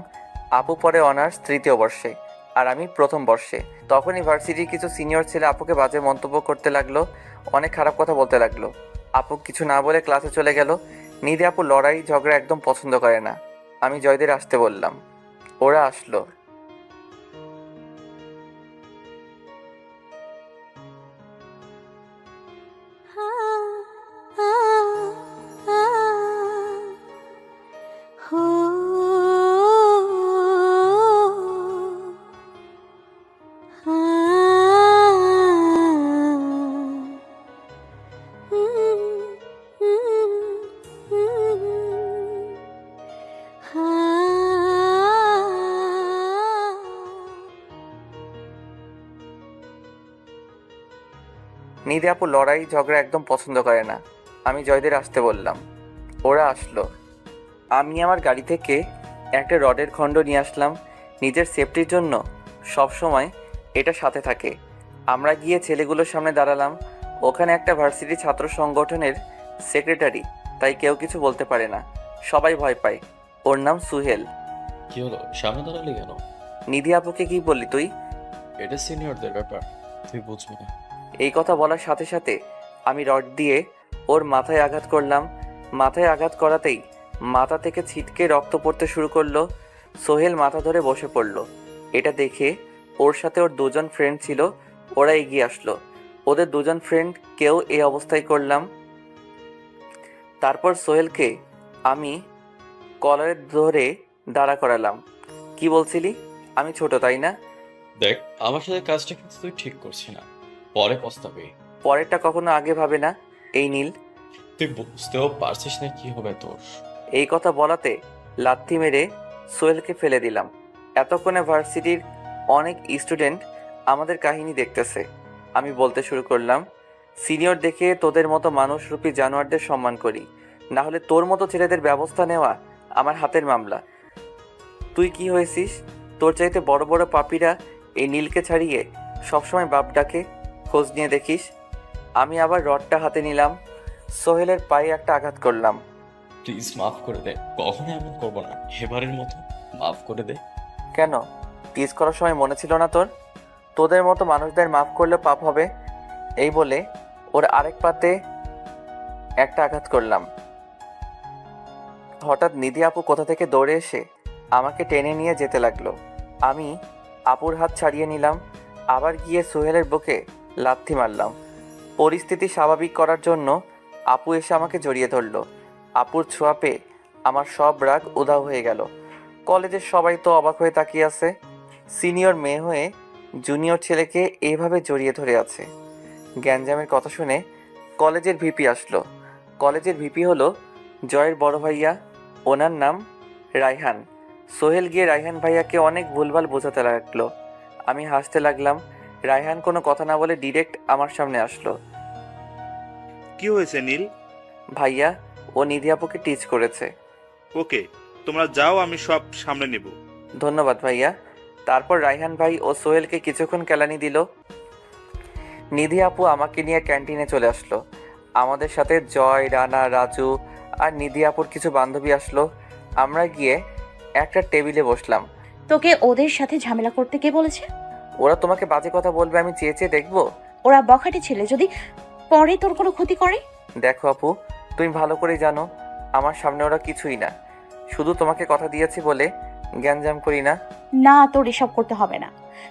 আপু পরে অনার্স 3য় বর্ষে আর আমি 1ম বর্ষে। তখনই ভার্সিটির কিছু সিনিয়র ছেলে আপুকে বাজে মন্তব্য করতে লাগলো, অনেক খারাপ কথা বলতে লাগলো। আপু কিছু না বলে ক্লাসে চলে গেল। নিধি আপু লড়াই ঝগড়া একদম পছন্দ করে না। আমি জয়দের আসতে বললাম, ওরা আসলো। নিধি আপু লড়াই ঝগড়া একদম পছন্দ করে না। আমি জয়দের আসতে বললাম, ওরা আসলো। আমি আমার গাড়ি থেকে একটা রডের খণ্ড নিয়ে আসলাম। নিজের সেফটির জন্য সব সময় এটা সাথে থাকে। আমরা গিয়ে ছেলেগুলোর সামনে দাঁড়ালাম। ওখানে একটা ভার্সিটি ছাত্র সংগঠনের সেক্রেটারি, তাই কেউ কিছু বলতে পারে না, সবাই ভয় পায়। ওর নাম সুহেল। কি হলো, সামনে দাঁড়ালি কেন? নিধি আপুকে কি বললি তুই? এটা সিনিয়রদের ব্যাপার, তুই বুঝবি না। এই কথা বলার সাথে সাথে আমি রড দিয়ে ওর মাথায় আঘাত করলাম। মাথায় আঘাত করাতেই মাথা থেকে ছিটকে রক্ত পড়তে শুরু করলো। সোহেল মাথা ধরে বসে পড়ল। এটা দেখে ওর সাথে ওর দুজন ফ্রেন্ড ছিল, ওরা এগিয়ে আসলো। ওদের দুজন ফ্রেন্ড কেউ এই অবস্থায় করলাম। তারপর সোহেলকে আমি কলারে ধরে দাঁড়া করালাম। কি বলছিলি? আমি ছোট তাই না? দেখ, আমার সাথে কাজটা কিন্তু তুই ঠিক করছি না, পরে পস্তাবি। পরেরটা কখনো আগে ভাবে না এই নীল। তুই বুঝতেও পারছিস না কি হবে তোর। এই কথা বলাতে লাথি মেরে সোহেলকে ফেলে দিলাম। এতক্ষণে ভার্সিটির অনেক স্টুডেন্ট আমাদের কাহিনী দেখতেছে। আমি বলতে শুরু করলাম, সিনিয়র দেখে তোদের মতো মানুষরূপী জানোয়ারদের সম্মান করি, না হলে তোর মতো ছেলেদের ব্যবস্থা নেওয়া আমার হাতের মামলা। তুই কি হয়েছিস? তোর চাইতে বড় বড় পাপীরা এই নীলকে ছাড়িয়ে সবসময় বাপ ডাকে, খোঁজ নিয়ে দেখিস। আমি আবার রডটা হাতে নিলাম, সোহেলের পায়ে একটা আঘাত করলাম। প্লিজ মাফ করে দে, কখনো এমন করবো না, এবারের মতো মাফ করে দে। কেন? টিজ করার সময় মনে ছিল না তোর? তোদের মতো মানুষদের মাফ করলে পাপ হবে। এই বলে ওর আরেক পাতে একটা আঘাত করলাম। হঠাৎ নিধি আপু কোথা থেকে দৌড়ে এসে আমাকে টেনে নিয়ে যেতে লাগলো। আমি আপুর হাত ছাড়িয়ে নিলাম, আবার গিয়ে সোহেলের বুকে লাথি মারলাম। পরিস্থিতি স্বাভাবিক করার জন্য আপু এসে আমাকে জড়িয়ে ধরলো। আপুর ছোঁয়া পেয়ে আমার সব রাগ উধাও হয়ে গেল। কলেজের সবাই তো অবাক হয়ে তাকিয়ে আছে। সিনিয়র মেয়ে হয়ে জুনিয়র ছেলেকে এইভাবে জড়িয়ে ধরে আছে। গ্যাঞ্জামের কথা শুনে কলেজের ভিপি আসলো। কলেজের ভিপি হলো জয়ের বড় ভাইয়া, ওনার নাম রায়হান। সোহেল গিয়ে রায়হান ভাইয়াকে অনেক ভুলভাল বোঝাতে লাগলো। আমি হাসতে লাগলাম। রায়হান কোনো কথা না বলে ডিরেক্ট আমার সামনে আসলো। কি হয়েছে নীল? ভাইয়া, ও নিধি আপুকে টিচ করেছে। ওকে, তোমরা যাও, আমি সব সামলে নেব। ধন্যবাদ ভাইয়া। তারপর রায়হান ভাই ও সোহেলকে কিছুক্ষণ কেলানি দিল। নিধি আপু আমাকে নিয়ে ক্যান্টিনে চলে আসলো। আমাদের সাথে জয়, রানা, রাজু আর নিধি আপুর কিছু বান্ধবী আসলো। আমরা গিয়ে একটা টেবিলে বসলাম। তোকে ওদের সাথে ঝামেলা করতে কে বলেছে? ওরা তোমাকে বাজে কথা বলবে, আমি চেয়ে চেয়ে দেখবো? ওরা বখাটে ছেলে, যদি পরে তোর কোনো ক্ষতি করে। দেখো আপু, তুমি ভালো করে জানো আমার সামনে ওরা কিছুই না। শুধু তোমাকে কথা দিয়েছি বলে গ্যাঞ্জাম করি না। না, তোর এসব করতে হবে না।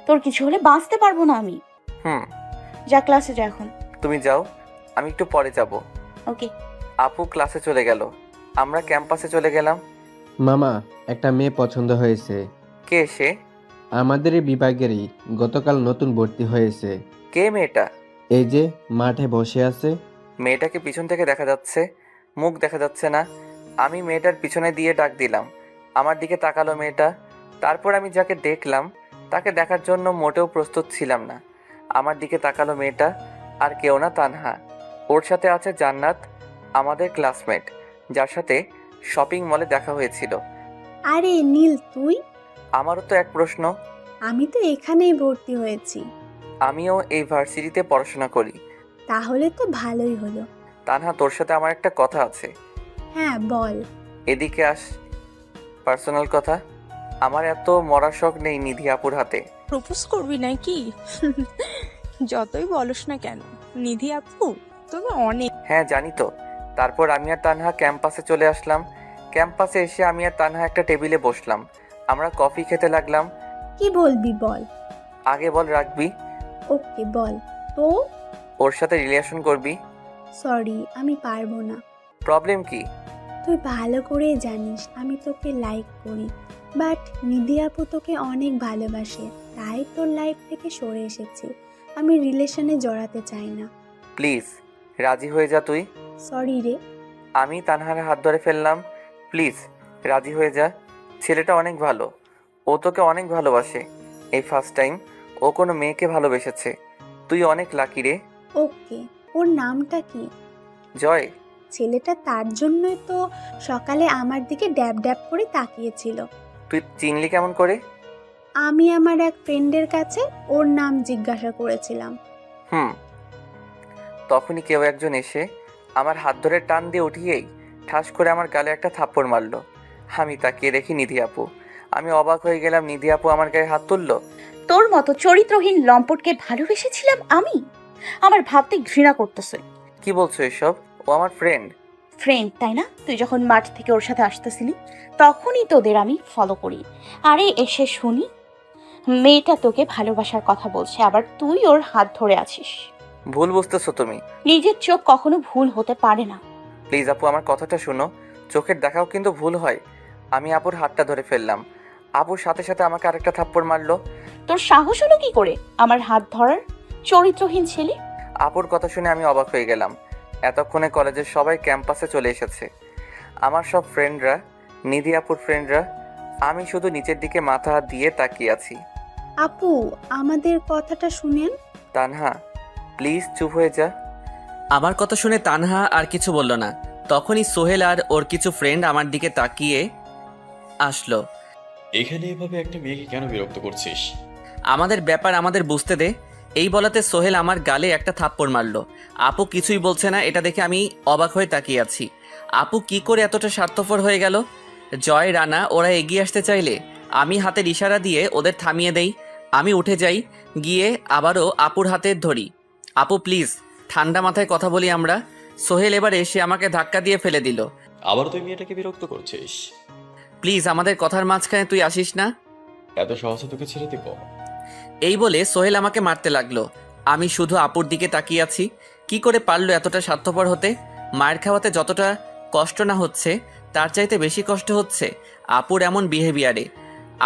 তোর কিছু হলে বাঁচতে পারবো না আমি। হুম, যা ক্লাসে যা এখন। তুমি যাও, আমি একটু পরে যাব। ওকে। আপু ক্লাসে চলে গেল। আমরা ক্যাম্পাসে চলে গেলাম। মামা, একটা মেয়ে পছন্দ হয়েছে। কে সে? আমাদের এই বিভাগেরই, গতকাল নতুন ভর্তি হয়েছে। কে মেয়েটা? এই যে মাঠে বসে আছে। মেয়েটাকে পিছন থেকে দেখা যাচ্ছে, মুখ দেখা যাচ্ছে না। আমি মেয়েটার পিছনে দিয়ে ডাক দিলাম। আমার দিকে তাকালো মেয়েটা। তারপর আমি যাকে দেখলাম তাকে দেখার জন্য মোটেও প্রস্তুত ছিলাম না। আমার দিকে তাকালো মেয়েটা, আর কেউ না, তানহা। ওর সাথে আছে জান্নাত, আমাদের ক্লাসমেট, যার সাথে শপিং মলে দেখা হয়েছিল। আরে নীল, তুই? আমারও তো এক প্রশ্ন। আমি তো এখানেই ভর্তি হয়েছি। আমিও এই ভার্সিটিতে পড়াশোনা করি। তাহলে তো ভালোই হলো। তানহা, তোর সাথে আমার একটা কথা আছে। হ্যাঁ, বল। এদিকে আস, পার্সোনাল কথা। আমার এত মরার শখ নেই নিধি আপুর হাতে। প্রপোজ করবি নাকি? যতই বলস না কেন, নিধি আপু তোকে অনেক। হ্যাঁ জানি তো। তারপর আমি আর তানহা ক্যাম্পাসে চলে আসলাম। ক্যাম্পাসে এসে আমি আর তানহা একটা টেবিলে বসলাম। আমরা কফি খেতে লাগলাম। কি বলবি বল। আগে বল, রাখবি? ওকে, বল তো। ওর সাথে রিলেশন করবি? সরি, আমি পারবো না। প্রবলেম কি? তুই ভালো করে জানিস আমি তোকে লাইক করি, বাট নিধি আপু তোকে অনেক ভালোবাসে, তাই তোর লাইফ থেকে সরে এসেছি। আমি রিলেশনে জড়াতে চাই না। প্লিজ রাজি হয়ে যা তুই। সরি রে। আমি তানহার হাত ধরে ফেললাম। প্লিজ রাজি হয়ে যা। ছেলেটা অনেক ভালো, ও তোকে অনেক ভালোবাসে। এই ফার্স্ট টাইম ও কোনো মেয়েকে ভালোবেসেছে। তুই অনেক লাকি রে। ওকে, ওর নামটা কি? জয়। ছেলেটা তার জন্যই তো সকালে আমার দিকে ড্যাব ড্যাব করে তাকিয়েছিল। তুই চিনলি কেমন করে? আমি আমার এক ফ্রেন্ডের কাছে ওর নাম জিজ্ঞাসা করেছিলাম। তখনই কেউ একজন এসে আমার হাত ধরে টান দিয়ে উঠিয়েই ঠাস করে আমার গালে একটা থাপ্পড় মারলো। আমি তাকিয়ে দেখি নিধি আপু। আমি অবাক হয়ে গেলাম, নিধি আপু আমার গায়ে হাত তুললো। তোর মতো চরিত্রহীন লম্পটকে ভালোবেসেছিলাম আমি? আমার ভাবতে ঘৃণা করতেছে। কি বলছো এসব? ও আমার ফ্রেন্ড। ফ্রেন্ড তাই না? তুই যখন মাঠ থেকে ওর সাথে আসতেছিলি তখনই তোদের আমি ফলো করি। আরে এসে শুনি মেয়েটা তোকে ভালোবাসার কথা বলছে, আবার তুই ওর হাত ধরে আছিস। ভুল বুঝতেছো তুমি। নিজের চোখ কখনো ভুল হতে পারে না। প্লিজ আপু, আমার কথাটা শোনো। চোখের দেখাও কিন্তু ভুল হয়। আমি আপুর হাতটা ধরে ফেললাম। আপুর সাথে সাথে আমাকে আরেকটা থাপ্পড় মারলো। তোর সাহস হলো কি করে আমার হাত ধরার, চরিত্রহীন ছেলে! আপুর কথা শুনে আমি অবাক হয়ে গেলাম। এতক্ষণে কলেজের সবাই ক্যাম্পাসে চলে এসেছে, আমার সব ফ্রেন্ডরা, নিধি আপুর ফ্রেন্ডরা। আমি শুধু নিচের দিকে মাথা দিয়ে তাকিয়ে আছি। আপু, আমাদের কথাটা শুনেন। তানহা, প্লিজ চুপ হয়ে যা। আমার কথা শুনে তানহা আর কিছু বলল না। তখনই সোহেল আর ওর কিছু ফ্রেন্ড আমার দিকে তাকিয়ে আসলো। এখানে এভাবে একটা মেয়েকে কেন বিরক্ত করছিস? আমাদের ব্যাপার আমাদের বুঝতে দে। এই বলাতে সোহেল আমার গালে একটা থাপ্পড় মারলো। আপু কিছুই বলছে না, এটা দেখে আমি অবাক হয়ে তাকিয়ে আছি। আপু কি করে এতটা স্বার্থপর হয়ে গেল? জয়, রানা ওরা এগিয়ে আসতে চাইলে আমি হাতের ইশারা দিয়ে ওদের থামিয়ে দেই। আমি উঠে যাই, গিয়ে আবারও আপুর হাতে ধরি। আপু প্লিজ, ঠান্ডা মাথায় কথা বলি আমরা। সোহেল এবার এসে আমাকে ধাক্কা দিয়ে ফেলে দিল। আবার তুই মেয়েটাকে বিরক্ত করছিস? প্লিজ, আমাদের কথার মাঝখানে তুই আসিস না। এত সহজে তোকে ছেড়ে দিব? এই বলে সোহেল আমাকে মারতে লাগলো। আমি শুধু আপুর দিকে তাকিয়ে আছি। কি করে পারলো এতটা স্বার্থপর হতে? মায়ের খাওয়াতে যতটা কষ্ট না হচ্ছে, তার চাইতে বেশি কষ্ট হচ্ছে আপুর এমন বিহেভিয়ারে।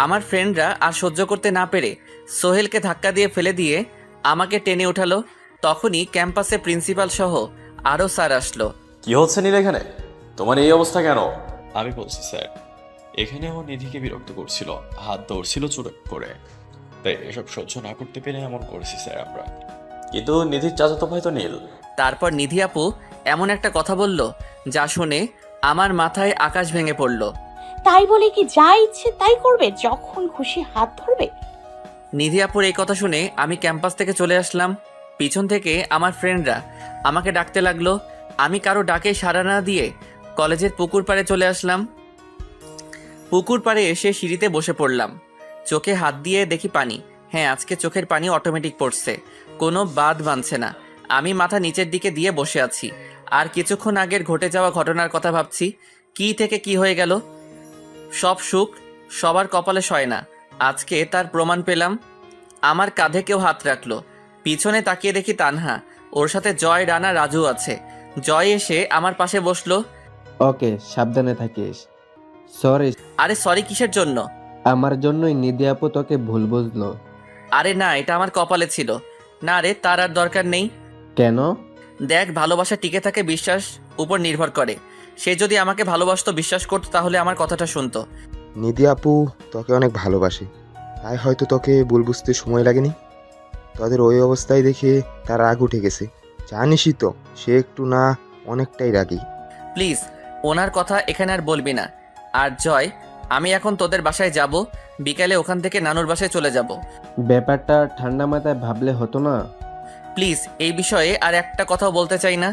আমার ফ্রেন্ডরা আর সহ্য করতে না পেরে সোহেলকে ধাক্কা দিয়ে ফেলে দিয়ে আমাকে টেনে ওঠালো। তখনই ক্যাম্পাসে প্রিন্সিপাল সহ আরও স্যার আসলো। কি হচ্ছে নীল এখানে? তোমার এই অবস্থা কেন? আমি বলছি স্যার, এখানে আমার নিধিকে বিরক্ত করছিল, হাত ধরছিল চোট করে, তাই এসব সহ্য না করতে পেরে এমন করেছি স্যার আমরা। কিন্তু নিধির চাচাতো ভাই তো নীল। তারপর নিধি আপু এমন একটা কথা বলল যা শুনে আমার মাথায় আকাশ ভেঙে পড়ল। তাই বলে কি যা ইচ্ছে তাই করবে, যখন খুশি হাত ধরবে? নিধি আপুর এই কথা শুনে আমি ক্যাম্পাস থেকে চলে আসলাম। পিছন থেকে আমার ফ্রেন্ডরা আমাকে ডাকতে লাগলো। আমি কারো ডাকে সাড়া না দিয়ে কলেজের পুকুর পাড়ে চলে আসলাম। পুকুর পাড়ে এসে সিঁড়িতে বসে পড়লাম। চোখে হাত দিয়ে দেখি পানি। হ্যাঁ, আজকে চোখের পানি অটোমেটিক পড়ছে, কোনো বাদ বাঁধছে না। আমি মাথা নিচের দিকে দিয়ে বসে আছি আর কিছুক্ষণ আগের ঘটে যাওয়া ঘটনার কথা ভাবছি। কি থেকে কি হয়ে গেল? সব সুখ সবার কপালে সয় না, আজকে তার প্রমাণ পেলাম। আমার কাঁধে কেউ হাত রাখলো। পিছনে তাকিয়ে দেখি তানহা, ওর সাথে জয়, রানা, রাজু আছে। জয় এসে আমার পাশে বসলো। ওকে, সাবধানে থাকিস। সরি। আরে সরি কিসের জন্য? আমার জন্যই নিধি আপু তোকে ভুল বুঝলো। আরে না, এটা আমার কপালে ছিল না রে, তার আর দরকার নেই। কেন? দেখ, ভালোবাসা টিকে থাকে বিশ্বাস উপর নির্ভর করে। সে যদি আমাকে ভালোবাসতো, বিশ্বাস করতো, তাহলে আমার কথাটা শুনতো। নিধি আপু তোকে অনেক ভালোবাসে, তাই হয়তো তোকে ভুল বুঝতে সময় লাগেনি। তোদের ওই অবস্থায় দেখে তার রাগ উঠে গেছে। জানিসই তো সে একটু না অনেকটাই রাগী। প্লিজ, ওনার কথা এখানে আর বলবি না। আর জয়, আমি এখন তোদের বাসায় যাব, বিকালে ওখান থেকে নানুর বাসায় চলে যাব। ব্যাপারটা ঠান্ডা মাথায় ভাবলে হতো না? প্লিজ, এই বিষয়ে আর একটা কথাও বলতে চাই না।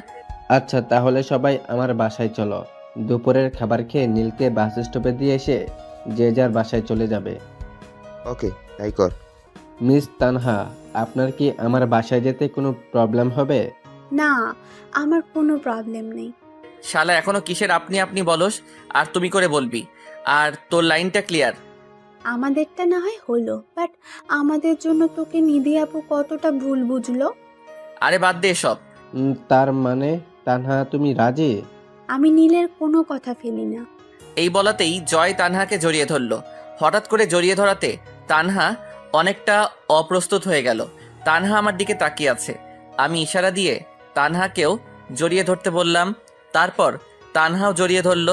আচ্ছা, তাহলে সবাই আমার বাসায় চলো। দুপুরের খাবার খেয়ে নীলকে বাস স্টপে দিয়ে এসে যে যার বাসায় চলে যাবে। ওকে, তাই কর। মিস তানহা, আপনার কি আমার বাসায় যেতে কোনো প্রবলেম হবে? না, আমার কোনো প্রবলেম নেই। শালা এখনো কিসের আপনি আপনি বলস আর তুমি করে বলবি? আর তোর লাইনটা ক্লিয়ার। আমাদেরটা না হয় হলো, বাট আমাদের জন্য তোকে নিধি আপু কতটা ভুল বুঝলো। আরে বাদ দে সব। তার মানে তানহা তুমি রাজি? আমি নীলের কোনো কথা ফেলি না। এই বলাতেই জয় তানহাকে জড়িয়ে ধরল। হঠাৎ করে জড়িয়ে ধরাতে তানহা অনেকটা অপ্রস্তুত হয়ে গেল। তানহা আমার দিকে তাকিয়ে আছে। আমি ইশারা দিয়ে তানহাকেও জড়িয়ে ধরতে বললাম। তারপর তানহাও জড়িয়ে ধরল।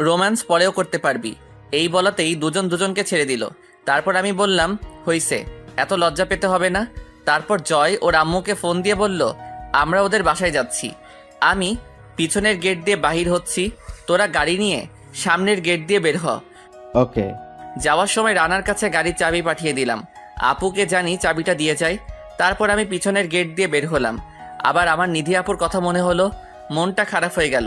রোম্যান্স পরেও করতে পারবি, এই বলাতেই দুজন দুজনকে ছেড়ে দিল। তারপর আমি বললাম, হইছে, এত লজ্জা পেতে হবে না। তারপর জয় ওর আম্মুকে ফোন দিয়ে বলল, আমরা ওদের বাসায় যাচ্ছি। আমি পিছনের গেট দিয়ে বাহির হচ্ছি, তোরা গাড়ি নিয়ে সামনের গেট দিয়ে বের হ। ওকে। যাওয়ার সময় রানার কাছে গাড়ির চাবি পাঠিয়ে দিলাম। আপুকে জানি চাবিটা দিয়ে যায়। তারপর আমি পিছনের গেট দিয়ে বের হলাম। আবার আমার নিধি আপুর কথা মনে হলো, মনটা খারাপ হয়ে গেল।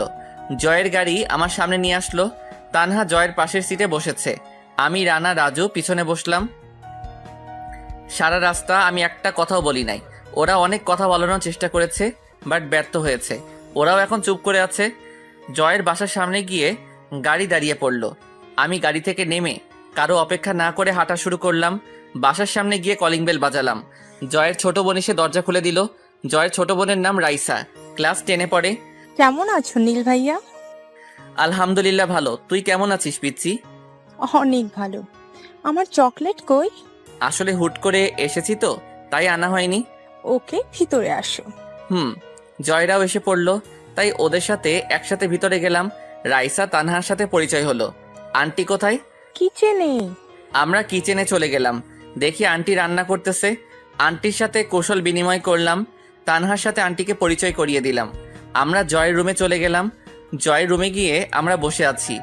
জয়ের গাড়ি আমার সামনে নিয়ে আসলো। তানহা জয়ের পাশের সিটে বসেছে, আমি, রানা, রাজু পিছনে বসলাম। সারা রাস্তা আমি একটা কথাও বলি নাই। ওরা অনেক কথা বলানোর চেষ্টা করেছে, বাট ব্যর্থ হয়েছে। ওরাও এখন চুপ করে আছে। জয়ের বাসার সামনে গিয়ে গাড়ি দাঁড়িয়ে পড়ল। আমি গাড়ি থেকে নেমে কারো অপেক্ষা না করে হাঁটা শুরু করলাম। বাসার সামনে গিয়ে কলিং বেল বাজালাম। জয়ের ছোট বোন এসে দরজা খুলে দিল। জয়ের ছোট বোনের নাম রাইসা, ক্লাস 10-এ পড়ে। কেমন আছো নীল ভাইয়া? আলহামদুলিল্লাহ ভালো, তুই কেমন আছিস পিচ্চি? অনেক ভালো। আমার চকলেট কই? আসলে হুট করে এসেছি তো, তাই আনা হয়নি। ওকে, ভিতরে আসো। জয়রাও এসে পড়লো, তাই ওদের সাথে একসাথে ভিতরে গেলাম। রাইসা তানহার সাথে পরিচয় হলো। আন্টি কোথায়? কিচেনে। আমরা কিচেনে চলে গেলাম। দেখি আন্টি রান্না করতেছে। আন্টির সাথে কৌশল বিনিময় করলাম। তানহার সাথে আন্টিকে পরিচয় করিয়ে দিলাম। আমরা জয়ের রুমে চলে গেলাম। জয়ের রুমে গিয়ে আমরা বসে আছি।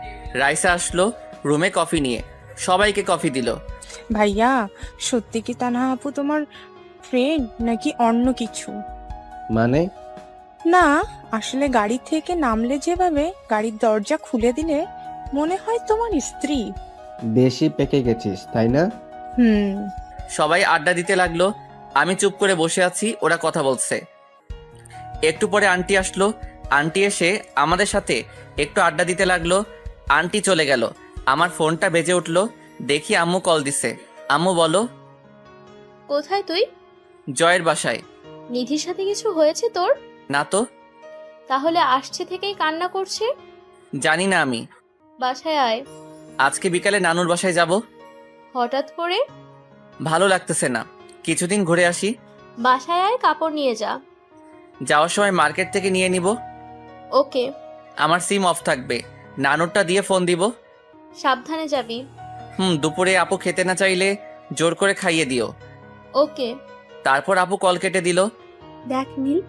রাইসা আসলো রুমে কফি নিয়ে, সবাইকে কফি দিল। ভাইয়া, সত্যি কি তানহা আপু তোমার ফ্রেন্ড নাকি অন্য কিছু? মানে? না, আসলে গাড়ি থেকে নামলে যেভাবে গাড়ির দরজা খুলে দিলে মনে হয় তোমার স্ত্রী। বেশি পেকে গেছিস তাই না? সবাই আড্ডা দিতে লাগলো। আমি চুপ করে বসে আছি, ওরা কথা বলছে। একটু পরে আন্টি আসলো। আন্টি এসে আমাদের সাথে একটু আড্ডা দিতে লাগলো। আন্টি চলে গেল। আমার ফোনটা বেজে উঠলো। দেখি আম্মু কল দিছে। আম্মু বলো। কোথায় তুই? জয়ের বাসায়। নিধির সাথে কিছু হয়েছে তোর? না তো। তাহলে আসছে থেকেই কান্না করছে? জানি না আমি। বাসায় আয়। আজকে বিকালে নানুর বাসায় যাব। হঠাৎ করে? ভালো লাগতেছে না, কিছুদিন ঘুরে আসি। বাসায় আয়, কাপড় নিয়ে যা। যাওয়ার সময় মার্কেট থেকে নিয়ে নিব। ওকে। আমার সিম অফ থাকবে, নানুরটা দিয়ে ফোন দিব। সাবধানে যাবি। দুপুরে আপু খেতে না চাইলে জোর করে খাইয়ে দিও। ওকে। তারপর আপু কল কেটে দিল। দেখ নীল,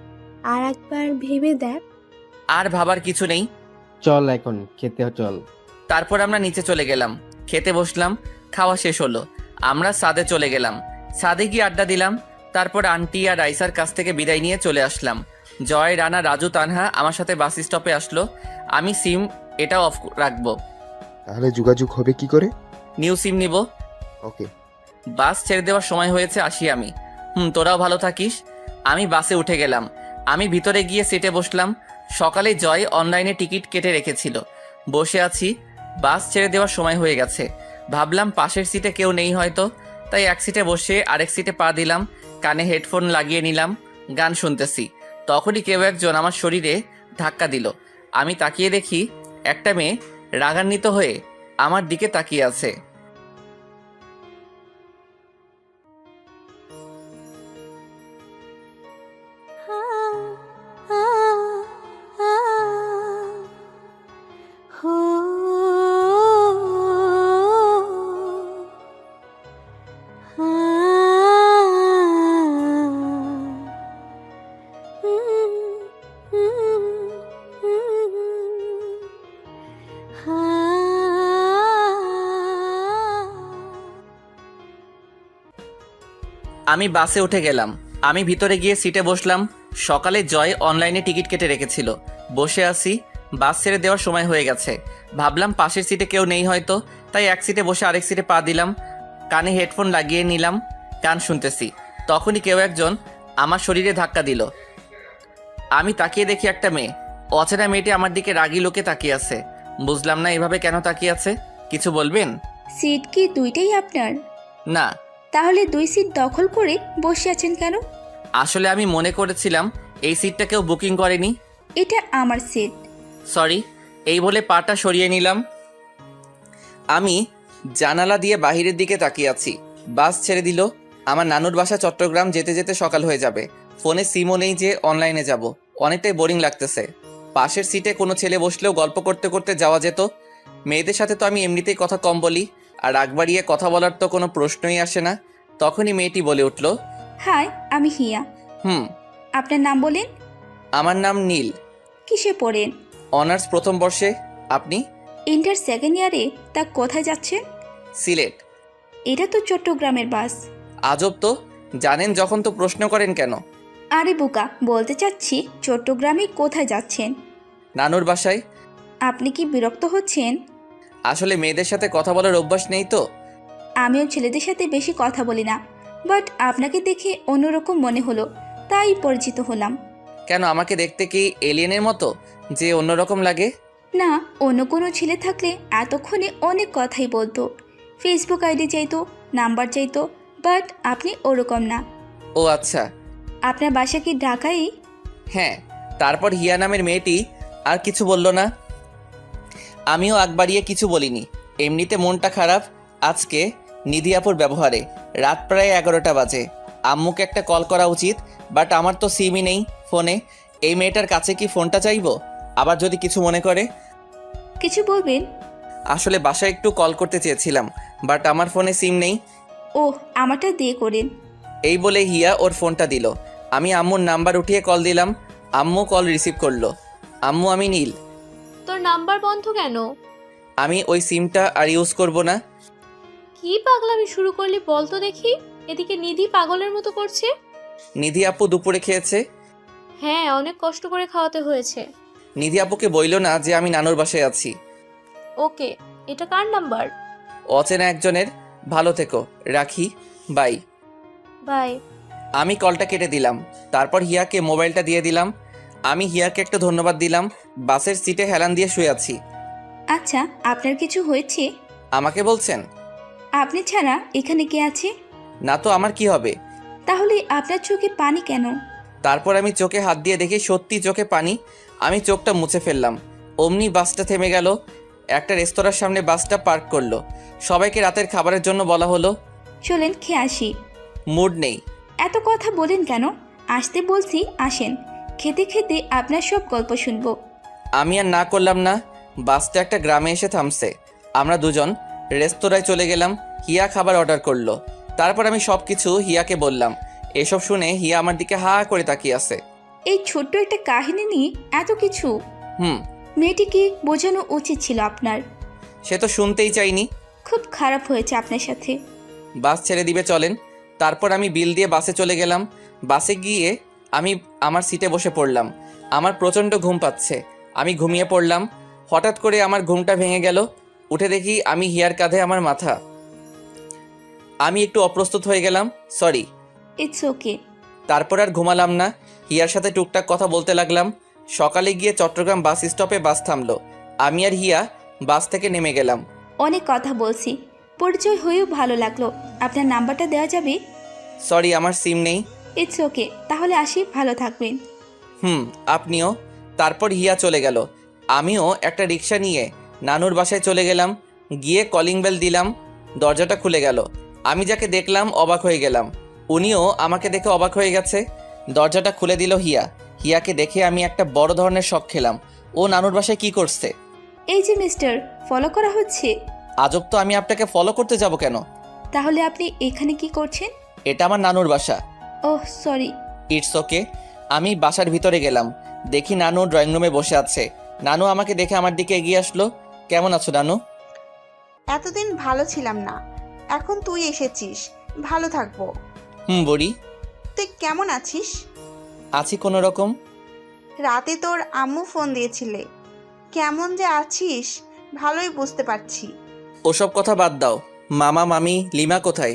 আর একবার ভেবে দেখ। আর ভাবার কিছু নেই, চল এখন খেতে চল। তারপর আমরা নিচে চলে গেলাম, খেতে বসলাম। খাওয়া শেষ হলো, আমরা ছাদে চলে গেলাম। ছাদে গিয়ে আড্ডা দিলাম। তারপর আন্টি আর রাইসার কাছ থেকে বিদায় নিয়ে চলে আসলাম। জয়, রানা, রাজু, তানহা আমার সাথে বাস স্টপে আসলো। আমি সিম এটাও অফ রাখবো। তাহলে যোগাযোগ হবে কি করে? নিউ সিম নিব। ওকে। বাস ছেড়ে দেওয়ার সময় হয়েছে, আসি আমি। তোরাও ভালো থাকিস। আমি বাসে উঠে গেলাম। আমি ভিতরে গিয়ে সিটে বসলাম। সকালে জয় অনলাইনে টিকিট কেটে রেখেছিল। বসে আছি, বাস ছেড়ে দেওয়ার সময় হয়ে গেছে। ভাবলাম পাশের সিটে কেউ নেই হয়তো, তাই এক সিটে বসে আরেক সিটে পা দিলাম। কানে হেডফোন লাগিয়ে নিলাম, গান শুনতেছি। তখনই কেউ একজন আমার শরীরে ধাক্কা দিল। আমি তাকিয়ে দেখি একটা মেয়ে রাগান্বিত হয়ে আমার দিকে তাকিয়ে আছে। আমি বাসে উঠে গেলাম। আমি ভিতরে গিয়ে সিটে বসলাম। সকালে জয় অনলাইনে টিকিট কেটে রেখেছিল। বসে আছি, বাস ছেড়ে দেওয়ার সময় হয়ে গেছে। ভাবলাম পাশের সিটে কেউ নেই হয়তো, তাই এক সিটে বসে আরেক সিটে পা দিলাম। কানে হেডফোন লাগিয়ে নিলাম, গান শুনতেছি। তখনই কেউ একজন আমার শরীরে ধাক্কা দিল। আমি তাকিয়ে দেখি একটা মেয়ে। অচেনা মেয়েটি আমার দিকে রাগি লোকে তাকিয়ে আছে। বুঝলাম না এভাবে কেন তাকিয়ে আছে। কিছু বলবেন? সিট কি দুইটাই আপনার? না। তাহলে দুই সিট দখল করে বসে আছেন কেন? আসলে আমি মনে করেছিলাম এই সিটটা কেউ বুকিং করেনি। এটা আমার সিট। সরি। এই বলে পাটা সরিয়ে নিলাম। আমি জানালা দিয়ে বাহিরের দিকে তাকিয়ে আছি। বাস ছেড়ে দিল। আমার নানুর বাসা চট্টগ্রাম, যেতে যেতে সকাল হয়ে যাবে। ফোনে সিমও নেই যে অনলাইনে যাব। অনেকটাই বোরিং লাগতেছে। পাশের সিটে কোনো ছেলে বসলেও গল্প করতে করতে যাওয়া যেত। মেয়েদের সাথে তো আমি এমনিতেই কথা কম বলি, আর রাগ বাড়িয়ে কথা বলার তো কোনো প্রশ্নই আসে না। তখনই মেয়েটি বলে উঠল, হাই, আমি হিয়া। আপনার নাম বলেন। আমার নাম নীল। কিসে পড়েন? অনার্স প্রথম বর্ষে। আপনি? ইন্টার সেকেন্ড ইয়ারে। তা কোথায় যাচ্ছেন? সিলেট। এটা তো চট্টগ্রামের বাস। আজব তো, জানেন যখন তো প্রশ্ন করেন কেন? আরে বোকা, বলতে চাচ্ছি চট্টগ্রামে কোথায় যাচ্ছেন? নানুর বাসায়। আপনি কি বিরক্ত হচ্ছেন? আসলে মেয়েদের সাথে কথা বলার অভ্যাস নেই তো। আমিও ছেলেদের সাথে বেশি কথা বলি না, বাট আপনাকে দেখে অন্যরকম মনে হলো, তাই পরিচিত হলাম। কেন, আমাকে দেখতে কি এলিয়েনের মতো যে অন্যরকম লাগে? না, অন্য কোনো ছেলে থাকলে এতক্ষণে অনেক কথাই বলতো। ফেসবুক আইডি চাইতো, নাম্বার চাইতো, বাট আপনি ওরকম না। ও আচ্ছা। আপনার বাসা কি ঢাকাই? হ্যাঁ। তারপর হিয়া নামের মেয়েটি আর কিছু বলল না। আমিও আগ বাড়িয়ে কিছু বলিনি। এমনিতে মনটা খারাপ আজকে নিধি আপুর ব্যবহারে। রাত প্রায় 11টা বাজে। আম্মুকে একটা কল করা উচিত, বাট আমার তো সিমই নেই ফোনে। এই মেয়েটার কাছে কি ফোনটা চাইবো? আবার যদি কিছু মনে করে? কিছু বলবেন? আসলে বাসায় একটু কল করতে চেয়েছিলাম, বাট আমার ফোনে সিম নেই। ও, আমারটা দিয়ে করেন। এই বলে হিয়া ওর ফোনটা দিল। আমি আম্মুর নাম্বার উঠিয়ে কল দিলাম। আম্মু কল রিসিভ করলো। আম্মু, আমি নীল। তোর নাম্বার বন্ধ কেন? আমি ওই সিমটা আর ইউজ করব না। কি পাগলামি শুরু করলি বল তো দেখি। এদিকে নিধি পাগলের মতো করছে। নিধি আপু দুপুরে খেয়েছে? হ্যাঁ, অনেক কষ্ট করে খাওয়াতে হয়েছে। নিধি আপুকে বইল না যে আমি নানুর বাসায় আছি। ওকে, এটা কার নাম্বার? অচেনা একজনের। ভালো থেকো, রাখি, বাই। বাই। আমি কলটা কেটে দিলাম। তারপর হিয়াকে মোবাইলটা দিয়ে দিলাম। আমি হিয়াকে একটা ধন্যবাদ দিলাম। বাসের সিটে হেলান দিয়ে শুয়ে আছি। আচ্ছা, আপনার কিছু হয়েছে? আমাকে বলছেন? আপনি ছাড়া এখানে কে আছে? না তো আমার কি হবে? তাহলে আপনার চোখে পানি কেন? তারপর আমি চোখে হাত দিয়ে দেখি সত্যি চোখে পানি। আমি চোখটা মুছে ফেললাম। অমনি বাসটা থেমে গেল। একটা রেস্তোরাঁর সামনে বাসটা পার্ক করলো। সবাইকে রাতের খাবারের জন্য বলা হলো। চলেন খেয়ে আসি। মুড নেই। এত কথা বলেন কেন? আসতে বলছি, আসেন। খেতে খেতে আপনার সব গল্প শুনবো। আমি আর না করলাম না। বাসটা একটা গ্রামে এসে থামছে। আমরা দুজন রেস্তোরাঁয় চলে গেলাম। হিয়া খাবার অর্ডার করলো। তারপর আমি সব কিছু হিয়াকে বললাম। এসব শুনে হিয়া আমার দিকে হা করে তাকিয়ে আছে। এই ছোট্ট একটা কাহিনী নিয়ে এত কিছু? হুম। মেয়েটিকে বোঝানো উচিত ছিল আপনার। সে তো শুনতেই চাইনি। খুব খারাপ হয়েছে আপনার সাথে। বাস ছেড়ে দিবে, চলেন। তারপর আমি বিল দিয়ে বাসে চলে গেলাম। বাসে গিয়ে আমি আমার সিটে বসে পড়লাম। আমার প্রচণ্ড ঘুম পাচ্ছে। আমি ঘুমিয়ে পড়লাম। হঠাৎ করে আমার ঘুমটা ভেঙে গেল। উঠে দেখি আমি হিয়ার কাঁধে আমার মাথা। আমি একটু অপ্রস্তুত হয়ে গেলাম, সরি। It's okay. তারপর আর ঘুমালাম না। হিয়ার সাথে টুকটাক কথা বলতে লাগলাম। সকালে গিয়ে চট্টগ্রাম বাস স্টপে বাস থামলো। আমি আর হিয়া বাস থেকে নেমে গেলাম। অনেক কথা বলছি, পরিচয় হয়েও ভালো লাগলো। আপনার নাম্বারটা দেওয়া যাবে? সরি, আমার সিম নেই। ইটস ওকে, তাহলে আসি, ভালো থাকবেন। আপনিও। তারপর হিয়া চলে গেল। আমিও একটা রিক্সা নিয়ে নানুর বাসায় চলে গেলাম। গিয়ে কলিং বেল দিলাম। দরজাটা খুলে গেল। আমি যাকে দেখলাম অবাক হয়ে গেলাম। উনিও আমাকে দেখে অবাক হয়ে গেছে। দরজাটা খুলে দিল হিয়া। হিয়াকে দেখে আমি একটা বড় ধরনের শক খেলাম। ও নানুর বাসায় কি করছে? এই যে মিস্টার, ফলো করা হচ্ছে। আজব তো, আমি আপনাকে ফলো করতে যাব কেন? তাহলে আপনি এখানে কি করছেন? এটা আমার নানুর বাসা। Oh sorry. It's okay. আমি বাসার ভিতরে গেলাম। দেখি নানু ড্রয়িং রুমে বসে আছে। নানু আমাকে দেখে আমার দিকে এগিয়ে আসলো। কেমন আছো নানু? এতদিন ভালো ছিলাম না, এখন তুই এসেছিস, ভালো থাকবো। বুড়ি। তুই কেমন আছিস? আছি কোনো রকম। রাতে তোর আম্মু ফোন দিয়েছিলে, কেমন যে আছিস ভালোই বুঝতে পারছি। ওসব কথা বাদ দাও। মামা মামি লিমা কোথায়?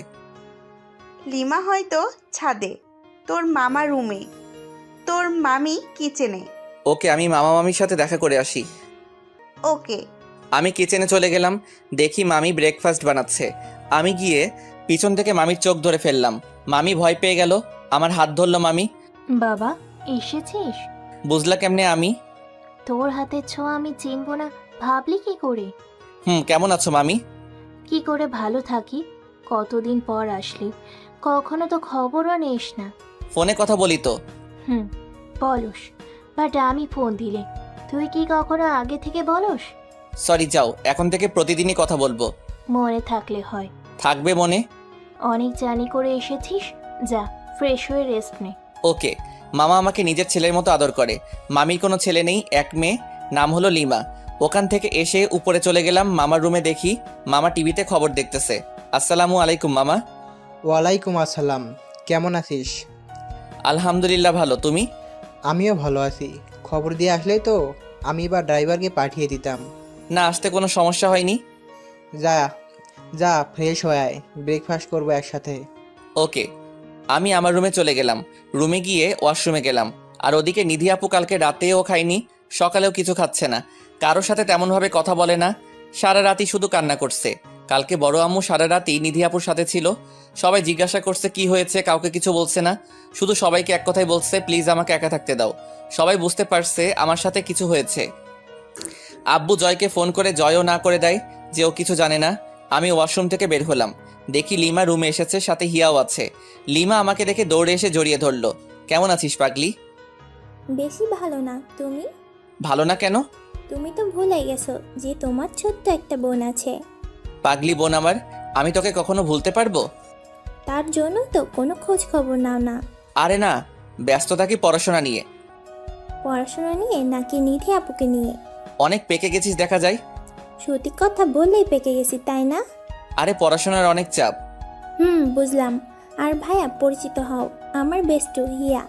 লিমা হয়তো ছাদে, তোর মামা রুমে, তোর মামি কিচেনে। ওকে, আমি মামা মামির সাথে দেখা করে আসি। ওকে। আমি কিচেনে চলে গেলাম। দেখি মামি ব্রেকফাস্ট বানাচ্ছে। আমি গিয়ে পিছন থেকে মামির চোখ ধরে ফেললাম। মামি ভয় পেয়ে গেল। আমার হাত ধরলো মামি। বাবা, এসেছিস? বুঝলা কেমনে আমি? তোর হাতের ছোঁয়া আমি চিনব না ভাবলি কি করে? কেমন আছো মামি? কি করে ভালো থাকি, কতদিন পর আসলি, কখনো তো খবরও নিস না। ফোনে কথা বলি তো। বলস, বাট আমি ফোন দিলে তুই কি কখনো আগে থেকে বলস? সরি, যাও, এখন থেকে প্রতিদিনই কথা বলবো। মনে থাকলে হয়। থাকবে মনে। অনেক জানি করে এসেছিস, যা ফ্রেশ হয়ে রেস্ট নে। ওকে। মামা আমাকে নিজের ছেলের মতো আদর করে। মামির কোনো ছেলে নেই, এক মেয়ে, নাম হলো লিমা। ওখান থেকে এসে উপরে চলে গেলাম। মামার রুমে দেখি মামা টিভিতে খবর দেখতেছে। আসসালামু আলাইকুম মামা। ওয়ালাইকুম আসসালাম। কেমন আছিস? আলহামদুলিল্লাহ ভালো, তুমি? আমিও ভালো আছি। খবর দিয়ে আসলেই তো আমি এবার ড্রাইভারকে পাঠিয়ে দিতাম। না, আসতে কোনো সমস্যা হয়নি। যা যা ফ্রেশ হয়ে আয়, ব্রেকফাস্ট করবো একসাথে। ওকে। আমি আমার রুমে চলে গেলাম। রুমে গিয়ে ওয়াশরুমে গেলাম। আর ওদিকে নিধি আপু কালকে রাতেও খায়নি, সকালেও কিছু খাচ্ছে না, কারোর সাথে তেমনভাবে কথা বলে না, সারা রাতই শুধু কান্না করছে। কালকে বড় আম্মু সারা রাতই নিধি আপুর সাথে ছিল। সবাই জিজ্ঞাসা করছে কি হয়েছে, কাউকে কিছু বলছে না, শুধু সবাইকে এক কথাই বলছে প্লিজ আমাকে একা থাকতে দাও। সবাই বুঝতে পারছে আমার সাথে কিছু হয়েছে। আব্বু জয়কে ফোন করে জয়ও না করে দেয় যে ও কিছু জানে না। আমি ওয়াশরুম থেকে বের হলাম, দেখি লিমা রুমে এসেছে, সাথে হিয়াও আছে। লিমা আমাকে দেখে দৌড়ে এসে জড়িয়ে ধরলো। কেমন আছিস পাগলি? বেশি ভালো না। তুমি? ভালো না কেন? তুমি তো ভুলে গেছো যে তোমার ছোট্ট একটা বোন আছে। পাগলি বোন আমার, আমি তোকে কখনো ভুলতে পারবো? তার জন্য তো কোনো খোঁজ খবর নাও না। আরে না, ব্যস্ত থাকি পড়াশোনা নিয়ে। পড়াশোনা নিয়ে নাকি নিধি আপুকে নিয়ে? অনেক পেকে গেছিস দেখা যায়। সত্যি কথা বললেই পেকে গেছি, তাই না? আরে পড়াশোনার অনেক চাপ। বুঝলাম। আর ভাইয়া পরিচিত হও, আমার বেস্টু হিয়া।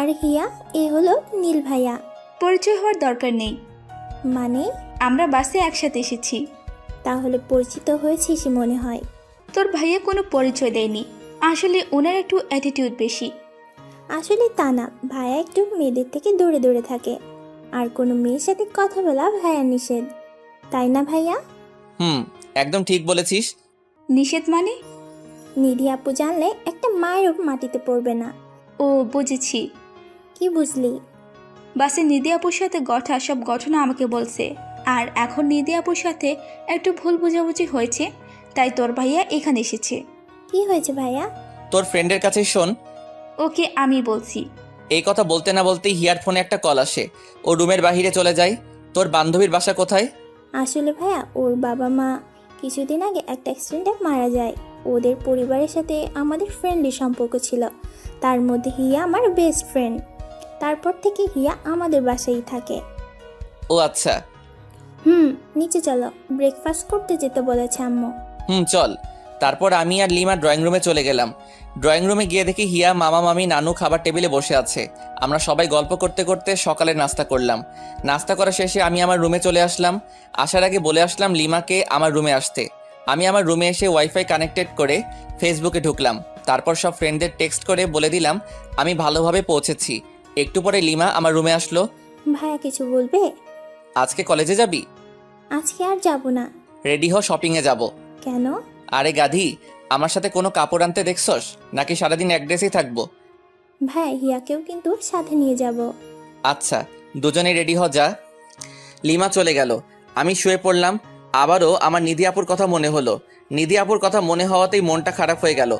আর হিয়া এ হলো নীল ভাইয়া। পরিচয় হওয়ার দরকার নেই, মানে? আমরা বাসে একসাথে এসেছি। তাহলে পরিচিত হয়েছিস মনে হয়। তোর ভাইয়া কোনো পরিচয় দেয়নি, আসলে ওনার একটু অ্যাটিটিউড বেশি। আসলে তা না, ভাইয়া একটু মেয়েদের থেকে দূরে দূরে থাকে। আর কোনো মেয়ের সাথে কথা বলা ভাইয়া নিষেধ, তাই না ভাইয়া? একদম ঠিক বলেছিস। নিষেধ মানে? নিধি আপু জানলে একটা মায়েরও মাটিতে পড়বে না। ও বুঝেছি। কি বুঝলি? বাসে নিধি আপুর সাথে ঘটা সব ঘটনা আমাকে বলছে। আর এখন নিধি আপুর সাথে একটু ভুল বোঝাবুঝি হয়েছে, তাই তোর ভাইয়া এখানে এসেছে। কি হয়েছে ভাইয়া? তোর ফ্রেন্ডের কাছে শোন। ওকে আমি বলছি। এই কথা বলতে না বলতেই হিয়ার ফোনে একটা কল আসে। ও রুমের বাহিরে চলে যায়। তোর বান্ধবীর বাসা কোথায়? আসলে ভাইয়া ওর বাবা মা কিছুদিন আগে একটা অ্যাক্সিডেন্টে মারা যায়। ওদের পরিবারের সাথে আমাদের ফ্রেন্ডলি সম্পর্ক ছিল, তার মধ্যে হিয়া আমার বেস্ট ফ্রেন্ড। তারপর থেকে হিয়া আমাদের বাসায় থাকে। ও আচ্ছা। নিচে চলো, ব্রেকফাস্ট করতে যেতে বলেছে আম্মু। চল। তারপর আমি আর লিমা ড্রয়িং রুমে চলে গেলাম। ড্রয়িং রুমে গিয়ে দেখি হিয়া, মামা, মামি, নানু খাবার টেবিলে বসে আছে। আমরা সবাই গল্প করতে করতে সকালে নাস্তা করলাম। নাস্তা করা শেষে আমি আমার রুমে চলে আসলাম। আসার আগে বলে আসলাম লিমাকে আমার রুমে আসতে। আমি আমার রুমে এসে ওয়াইফাই কানেক্টেড করে ফেসবুকে ঢুকলাম। তারপর সব ফ্রেন্ডদের টেক্সট করে বলে দিলাম আমি ভালোভাবে পৌঁছেছি। একটু পরে লিমা আমার রুমে আসলো। ভাইয়া কিছু বলবে? আজকে কলেজে যাবি? আজকে আর যাব না। রেডি হ, শপিংয়ে যাব। কেন? আরে গাধি, আমার সাথে কোনো কাপড় আনতে দেখছস নাকি সারাদিন এক ড্রেসেই থাকবো? ভাই হিয়াকেও কিন্তু সাথে নিয়ে যাব। আচ্ছা, দুজনে রেডি হ যা। লিমা চলে গেল। আমি শুয়ে পড়লাম। আবারও আমার নিধি আপুর কথা মনে হলো। নিধি আপুর কথা মনে হওয়াতেই মনটা খারাপ হয়ে গেল।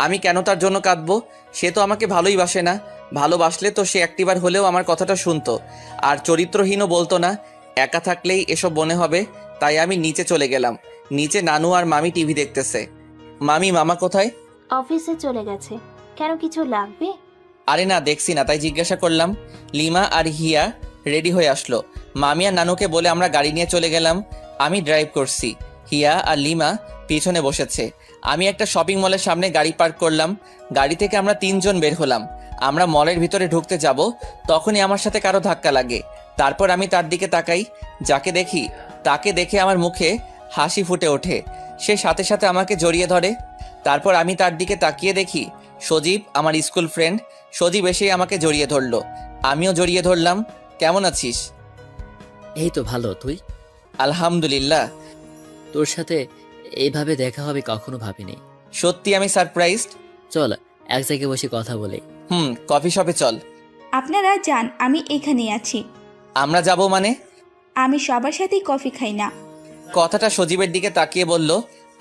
আমি কেন তার জন্য কাঁদবো? সে তো আমাকে ভালোই বাসে না। ভালোবাসলে তো সে একটিবার হলেও আমার কথাটা শুনতো, আর চরিত্রহীনও বলতো না। একা থাকলেই এসব মনে হবে। তাই আমি নিচে চলে গেলাম। নিচে নানু আর মামি টিভি দেখতেছে। মামি, মামা কোথায়? অফিসে চলে গেছে। কেন, কিছু লাগবে? আরে না, দেখছি না তাই জিজ্ঞাসা করলাম। লিমা আর হিয়া রেডি হয়ে আসলো। মামি আর নানুকে বলে আমরা গাড়ি নিয়ে চলে গেলাম। আমি ড্রাইভ করছি, হিয়া আর লিমা পিছনে বসেছে। আমি একটা শপিং মলের সামনে গাড়ি পার্ক করলাম। গাড়ি থেকে আমরা তিনজন বের হলাম। আমরা মলের ভিতরে ঢুকতে যাব, তখনই আমার সাথে কারো ধাক্কা লাগে। তারপর আমি তার দিকে তাকাই। যাকে দেখি তাকে দেখে আমার মুখে হাসি ফুটে ওঠে। সে সাথে সাথে আমাকে জড়িয়ে ধরে। তারপর আমি তার দিকে তাকিয়ে দেখি সজীব, আমার স্কুল ফ্রেন্ড। সজীব এসে আমাকে জড়িয়ে ধরলো। আমিও জড়িয়ে ধরলাম। কেমন আছিস? এই তো ভালো, তুই? আলহামদুলিল্লাহ। তোর সাথে এইভাবে দেখা হবে কখনো ভাবিনি। সত্যি আমি সারপ্রাইজড। চল এক জায়গায় বসে কথা বলে। কফি শপে চল। আপনারা যান, আমি এখানেই আছি। আমরা যাব মানে? আমি সবার সাথেই কফি খাই না। কথাটা সজীবের দিকে তাকিয়ে বলল।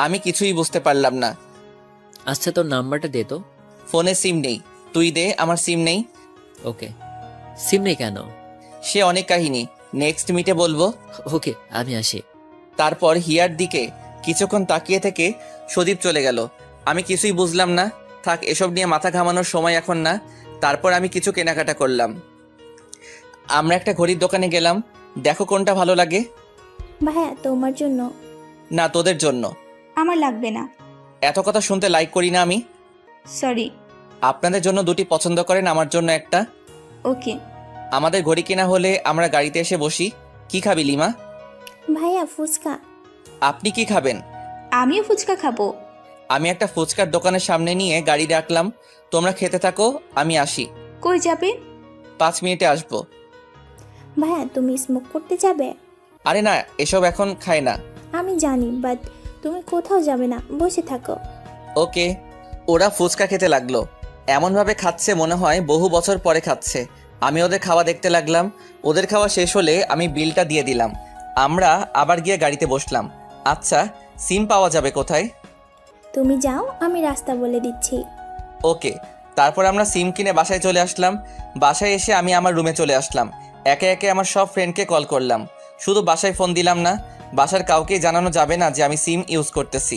আমি কিছুই বুঝতে পারলাম না। আচ্ছা তোর নাম্বারটা দে তো। ফোনে সিম নেই। তুই দে, আমার সিম নেই। ওকে। সিম নেই কেন? সে অনেক কাহিনী, নেক্সট মিটে বলবো। ওকে, আমি আসি। তারপর হিয়ার দিকে কিছুক্ষণ তাকিয়ে থেকে সজীব চলে গেল। আমি কিছুই বুঝলাম না। থাক, এসব নিয়ে মাথা ঘামানোর সময় এখন না। তারপর আমি কিছু কেনাকাটা করলাম। আমরা একটা ঘড়ির দোকানে গেলাম। দেখো কোনটা ভালো লাগে। ভাইয়া তোমার জন্য। না, তোদের জন্য। আমার লাগবে না। এত কথা শুনতে লাইক করি না আমি। সরি। আপনাদের জন্য দুটি পছন্দ করেন, আমার জন্য একটা। ওকে। আমাদের ঘড়ি কেনা হলে আমরা গাড়িতে এসে বসি। কি খাবি লিমা? ভাইয়া ফুচকা। আপনি কি খাবেন? আমিও ফুচকা খাবো। আমি একটা ফুচকার দোকানের সামনে নিয়ে গাড়ি রাখলাম। তোমরা খেতে থাকো, আমি আসি। কই যাবে? 5 মিনিটে আসবো। ভাইয়া তুমি স্মোক করতে যাবে? আরে না, এসব এখন খায় না। আমি জানি, বাট তুমি কোথাও যাবে না, বসে থাকো। ওকে। ওরা ফুচকা খেতে লাগলো। এমনভাবে খাচ্ছে মনে হয় বহু বছর পরে খাচ্ছে। আমি ওদের খাওয়া দেখতে লাগলাম। ওদের খাওয়া শেষ হলে আমি বিলটা দিয়ে দিলাম। আমরা আবার গিয়ে গাড়িতে বসলাম। আচ্ছা, সিম পাওয়া যাবে কোথায়? তুমি যাও, আমি রাস্তা বলে দিচ্ছি। ওকে। তারপর আমরা সিম কিনে বাসায় চলে আসলাম। বাসায় এসে আমি আমার রুমে চলে আসলাম। একে একে আমার সব ফ্রেন্ডকে কল করলাম। শুধু বাসায় ফোন দিলাম না, বাসার কাউকেই জানানো যাবে না যে আমি সিম ইউজ করতেছি।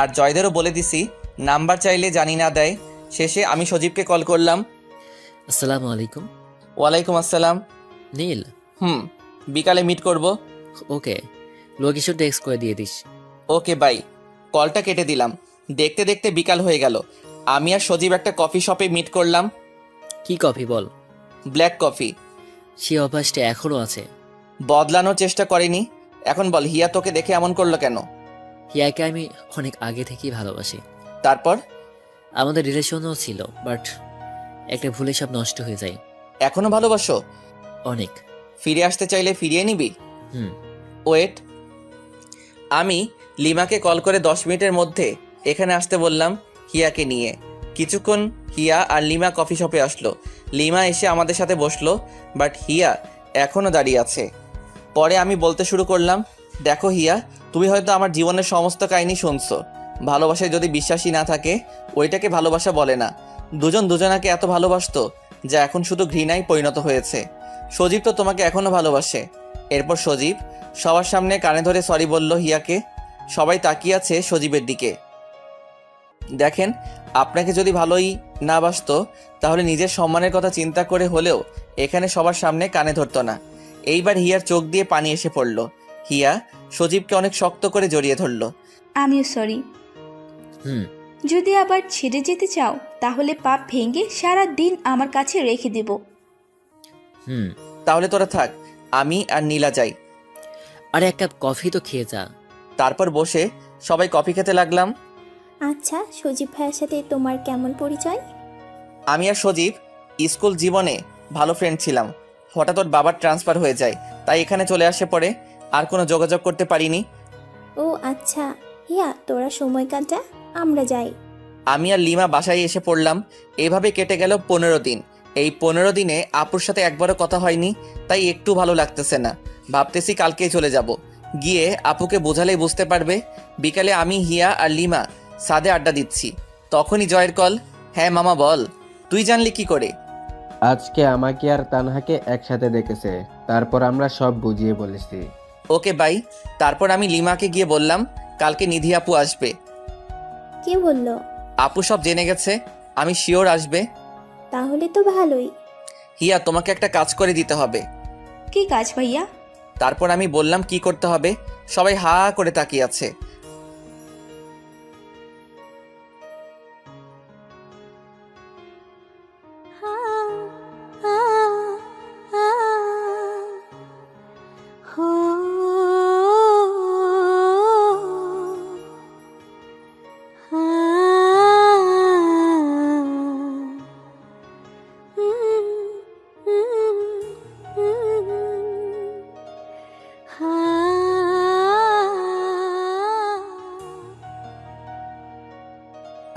আর জয়দেরও বলে দিছি, নাম্বার চাইলে জানি না দেয়। শেষে আমি সজীবকে কল করলাম। আসসালামু আলাইকুম। ওয়ালাইকুম আসসালাম। নীল। বিকালে মিট করব। ওকে, লোকেশন টেক্সট করে দিয়ে দিস। Okay bye. কলটা কেটে দিলাম। দেখতে দেখতে বিকাল হয়ে গেল। আমি আর সজীব একটা কফি শপে মিট করলাম। কি কফি বল? Black coffee. সে অভ্যাসটা এখনো আছে। বদলানোর চেষ্টা করিনি। এখন বল, হিয়া তোকে দেখে এমন করলো কেন? হিয়াকে আমি অনেক আগে থেকেই ভালোবাসি। তারপর? আমাদের রিলেশনও ছিল, বাট একটা ভুলে সব নষ্ট হয়ে যায়। এখনো ভালোবাসো? অনেক। ফিরে আসতে চাইলে ফিরিয়ে নিবি? ওয়েট। আমি লিমাকে কল করে 10 মিনিটের মধ্যে এখানে আসতে বললাম হিয়াকে নিয়ে। কিছুক্ষণ হিয়া আর লিমা কফি শপে আসলো। লিমা এসে আমাদের সাথে বসলো, বাট হিয়া এখনও দাঁড়িয়ে আছে। পরে আমি বলতে শুরু করলাম, দেখো হিয়া, তুমি হয়তো আমার জীবনের সমস্ত কাহিনী শুনছো। ভালোবাসায় যদি বিশ্বাসী না থাকে, ওইটাকে ভালোবাসা বলে না। দুজন দুজনাকে এত ভালোবাসতো যা এখন শুধু ঘৃণায় পরিণত হয়েছে। সজীব তো তোমাকে এখনও ভালোবাসে। এরপর সজীব সবার সামনে কানে ধরে সরি বলল হিয়াকে। সবাই তাকিয়ে আছে সজীবের দিকে। দেখেন, আপনাকে যদি ভালোই না বাসতো তাহলে নিজের সম্মানের কথা চিন্তা করে হলেও এখানে সবার সামনে কানে ধরতো না। এইবার হিয়ার চোখ দিয়ে পানি এসে পড়ল। হিয়া সজীবকে অনেক শক্ত করে জড়িয়ে ধরল। আমিও সরি। যদি আবার ছেড়ে যেতে চাও তাহলে পাপ ভেঙে সারা দিন আমার কাছে রেখে দেব। তাহলে তোরা থাক, আমি আর নীলা যাই। আরে এক কাপ কফি তো খেয়ে যা। তারপর বসে সবাই কফি খেতে লাগলাম। আচ্ছা, সজীব ভাইয়ের সাথে তোমার কেমন পরিচয়? আমি আর সজীব স্কুল জীবনে ভালো ফ্রেন্ড ছিলাম। হঠাৎ ওর বাবার ট্রান্সফার হয়ে যায়, তাই এখানে চলে আসে। পরে আর কোনো যোগাযোগ করতে পারিনি। ও আচ্ছা, হিয়া তোরা সময় কাটা, আমরা যাই। আমি আর লিমা বাসায় এসে পড়লাম। এভাবে কেটে গেল 15 দিন। এই 15 দিনে আপুর সাথে একবারও কথা হয়নি, তাই একটু ভালো লাগতেছে না। ভাবতেছি কালকেই চলে যাব, গিয়ে আপুকে বোঝালেই বুঝতে পারবে। বিকালে আমি, হিয়া আর লিমা সাদে আড্ডা দিচ্ছি, তখনই জয়ের কল। হ্যাঁ মামা বল, তুই জানলি কি করে? আজকে আমাকে আর তানহাকে একসাথে দেখেছে, তারপর আমরা সব বুঝিয়ে বলেছি। Okay bye. তারপর আমি লিমাকে গিয়ে বললাম কালকে নিধি আপু আসবে। কে বললো? আপু সব জেনে গেছে, আমি শিওর আসবে। তাহলে তো ভালোই। হিয়া, তোমাকে একটা কাজ করে দিতে হবে। কি কাজ ভাইয়া? তারপর আমি বললাম কি করতে হবে। সবাই হা করে তাকিয়ে আছে।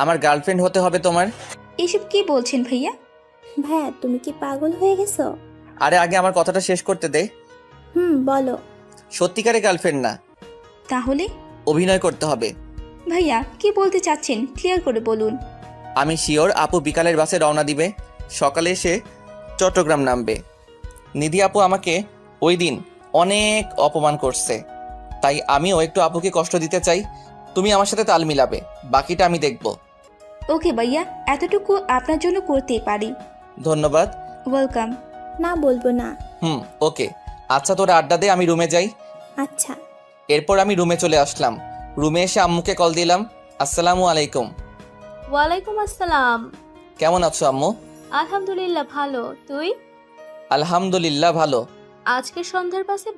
আমার গার্লফ্রেন্ড হতে হবে তোমার। এসব কি বলছেন ভাইয়া? ভাইয়া তুমি কি পাগল হয়ে গেছো? আরে আগে আমার কথাটা শেষ করতে দে। বলো। সত্যিকারের গার্লফ্রেন্ড না। তাহলে? অভিনয় করতে হবে। ভাইয়া কি বলতে চাচ্ছেন ক্লিয়ার করে বলুন। আমি শিওর আপু বিকালের বাসে রওনা দিবে, সকালে এসে চট্টগ্রাম নামবে। নিধি আপু আমাকে ওই দিন অনেক অপমান করছে, তাই আমিও একটু আপুকে কষ্ট দিতে চাই। তুমি আমার সাথে তাল মিলাবে, বাকিটা আমি দেখব। ওকে ভাইয়া, এতটুকু আপনার জন্য করতেই পারি। ধন্যবাদ। ওয়েলকাম। না বলবো না। ওকে। আচ্ছা তোরা আড্ডা দে, আমি রুমে যাই। আচ্ছা। এরপর আমি রুমে চলে আসলাম। রুমে এসে আম্মুকে কল দিলাম। আসসালামু আলাইকুম। ওয়ালাইকুম আসসালাম। কেমন আছো আম্মু? আলহামদুলিল্লাহ ভালো, তুই? আলহামদুলিল্লাহ ভালো। আজকে সন্ধ্যার পাশে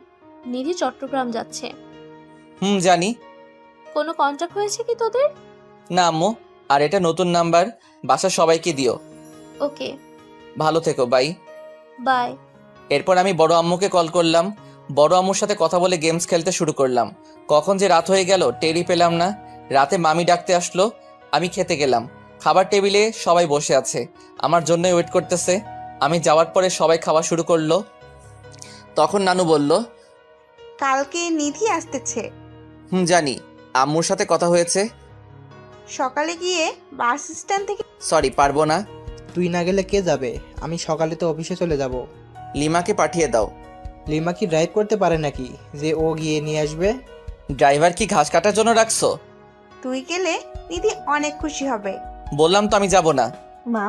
নিধি চট্টগ্রাম যাচ্ছে। জানি। কোনো কন্ট্যাক্ট হয়েছে কি তোদের? না আম্মু, আর এটা নতুন নাম্বার, বাসার সবাইকে দিও। ওকে। ভালো থেকো, বাই। বাই। এরপর আমি বড় আম্মুকে কল করলাম। বড় আম্মুর সাথে কথা বলে গেমস খেলতে শুরু করলাম। কখন যে রাত হয়ে গেল টেরই পেলাম না। রাতে মামি ডাকতে আসলো, আমি খেতে গেলাম। খাবার টেবিলে সবাই বসে আছে, আমার জন্যই ওয়েট করতেছে। আমি যাওয়ার পরে সবাই খাওয়া শুরু করলো। তখন নানু বলল, কালকে নিধি আসতেছে। জানি, আম্মুর সাথে কথা হয়েছে। সকালে গিয়ে বাস স্ট্যান্ড থেকে। সরি, পারবো না। তুই না গেলে কে যাবে? আমি সকালে তো অফিসে চলে যাব। লিমাকে পাঠিয়ে দাও। লিমা কি ড্রাইভ করতে পারে নাকি যে ও গিয়ে নিয়ে আসবে? ড্রাইভার কি ঘাস কাটার জন্য রাখছো? তুই গেলে নিধি অনেক খুশি হবে। বললাম তো আমি যাব না। মা,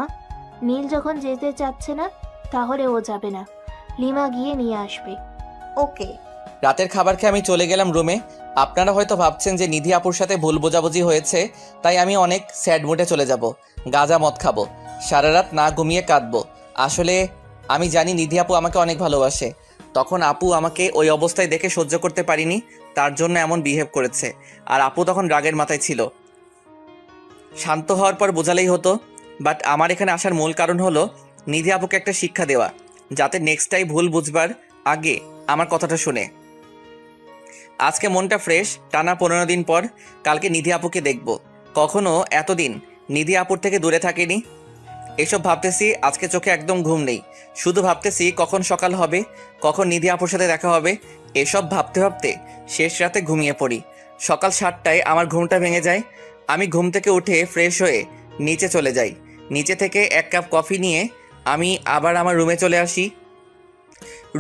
নীল যখন যেতে চাচ্ছে না তাহলে ও যাবে না, লিমা গিয়ে নিয়ে আসবে। ওকে। রাতের খাবার খেয়ে আমি চলে গেলাম রুমে। আপনারা হয়তো ভাবছেন যে নিধি আপুর সাথে ভুল বোঝাবুঝি হয়েছে, তাই আমি অনেক স্যাড মুডে চলে যাব, গাঁজা মদ খাবো, সারা রাত না ঘুমিয়ে কাঁদবো। আসলে আমি জানি নিধি আপু আমাকে অনেক ভালোবাসে। তখন আপু আমাকে ওই অবস্থায় দেখে সহ্য করতে পারিনি, তার জন্য এমন বিহেভ করেছে। আর আপু তখন রাগের মাথায় ছিল। শান্ত হওয়ার পর বোঝালেই হতো। বাট আমার এখানে আসার মূল কারণ হলো নিধি আপুকে একটা শিক্ষা দেওয়া, যাতে নেক্সট টাইম ভুল বুঝবার আগে আমার কথাটা শুনে। আজকে মনটা ফ্রেশ, টানা 15 দিন পর কালকে নিধি আপুকে দেখব। কখনো এতদিন নিধি আপুর থেকে দূরে থাকিনি। এসব ভাবতেছি, আজকে চোখে একদম ঘুম নেই। শুধু ভাবতেছি কখন সকাল হবে, কখন নিধি আপুর সাথে দেখা হবে। এসব ভাবতে ভাবতে শেষ রাতে ঘুমিয়ে পড়ি। সকাল 7টায় আমার ঘুমটা ভেঙে যায়। আমি ঘুম থেকে উঠে ফ্রেশ হয়ে নিচে চলে যাই। নিচে থেকে 1 কাপ কফি নিয়ে আমি আবার আমার রুমে চলে আসি।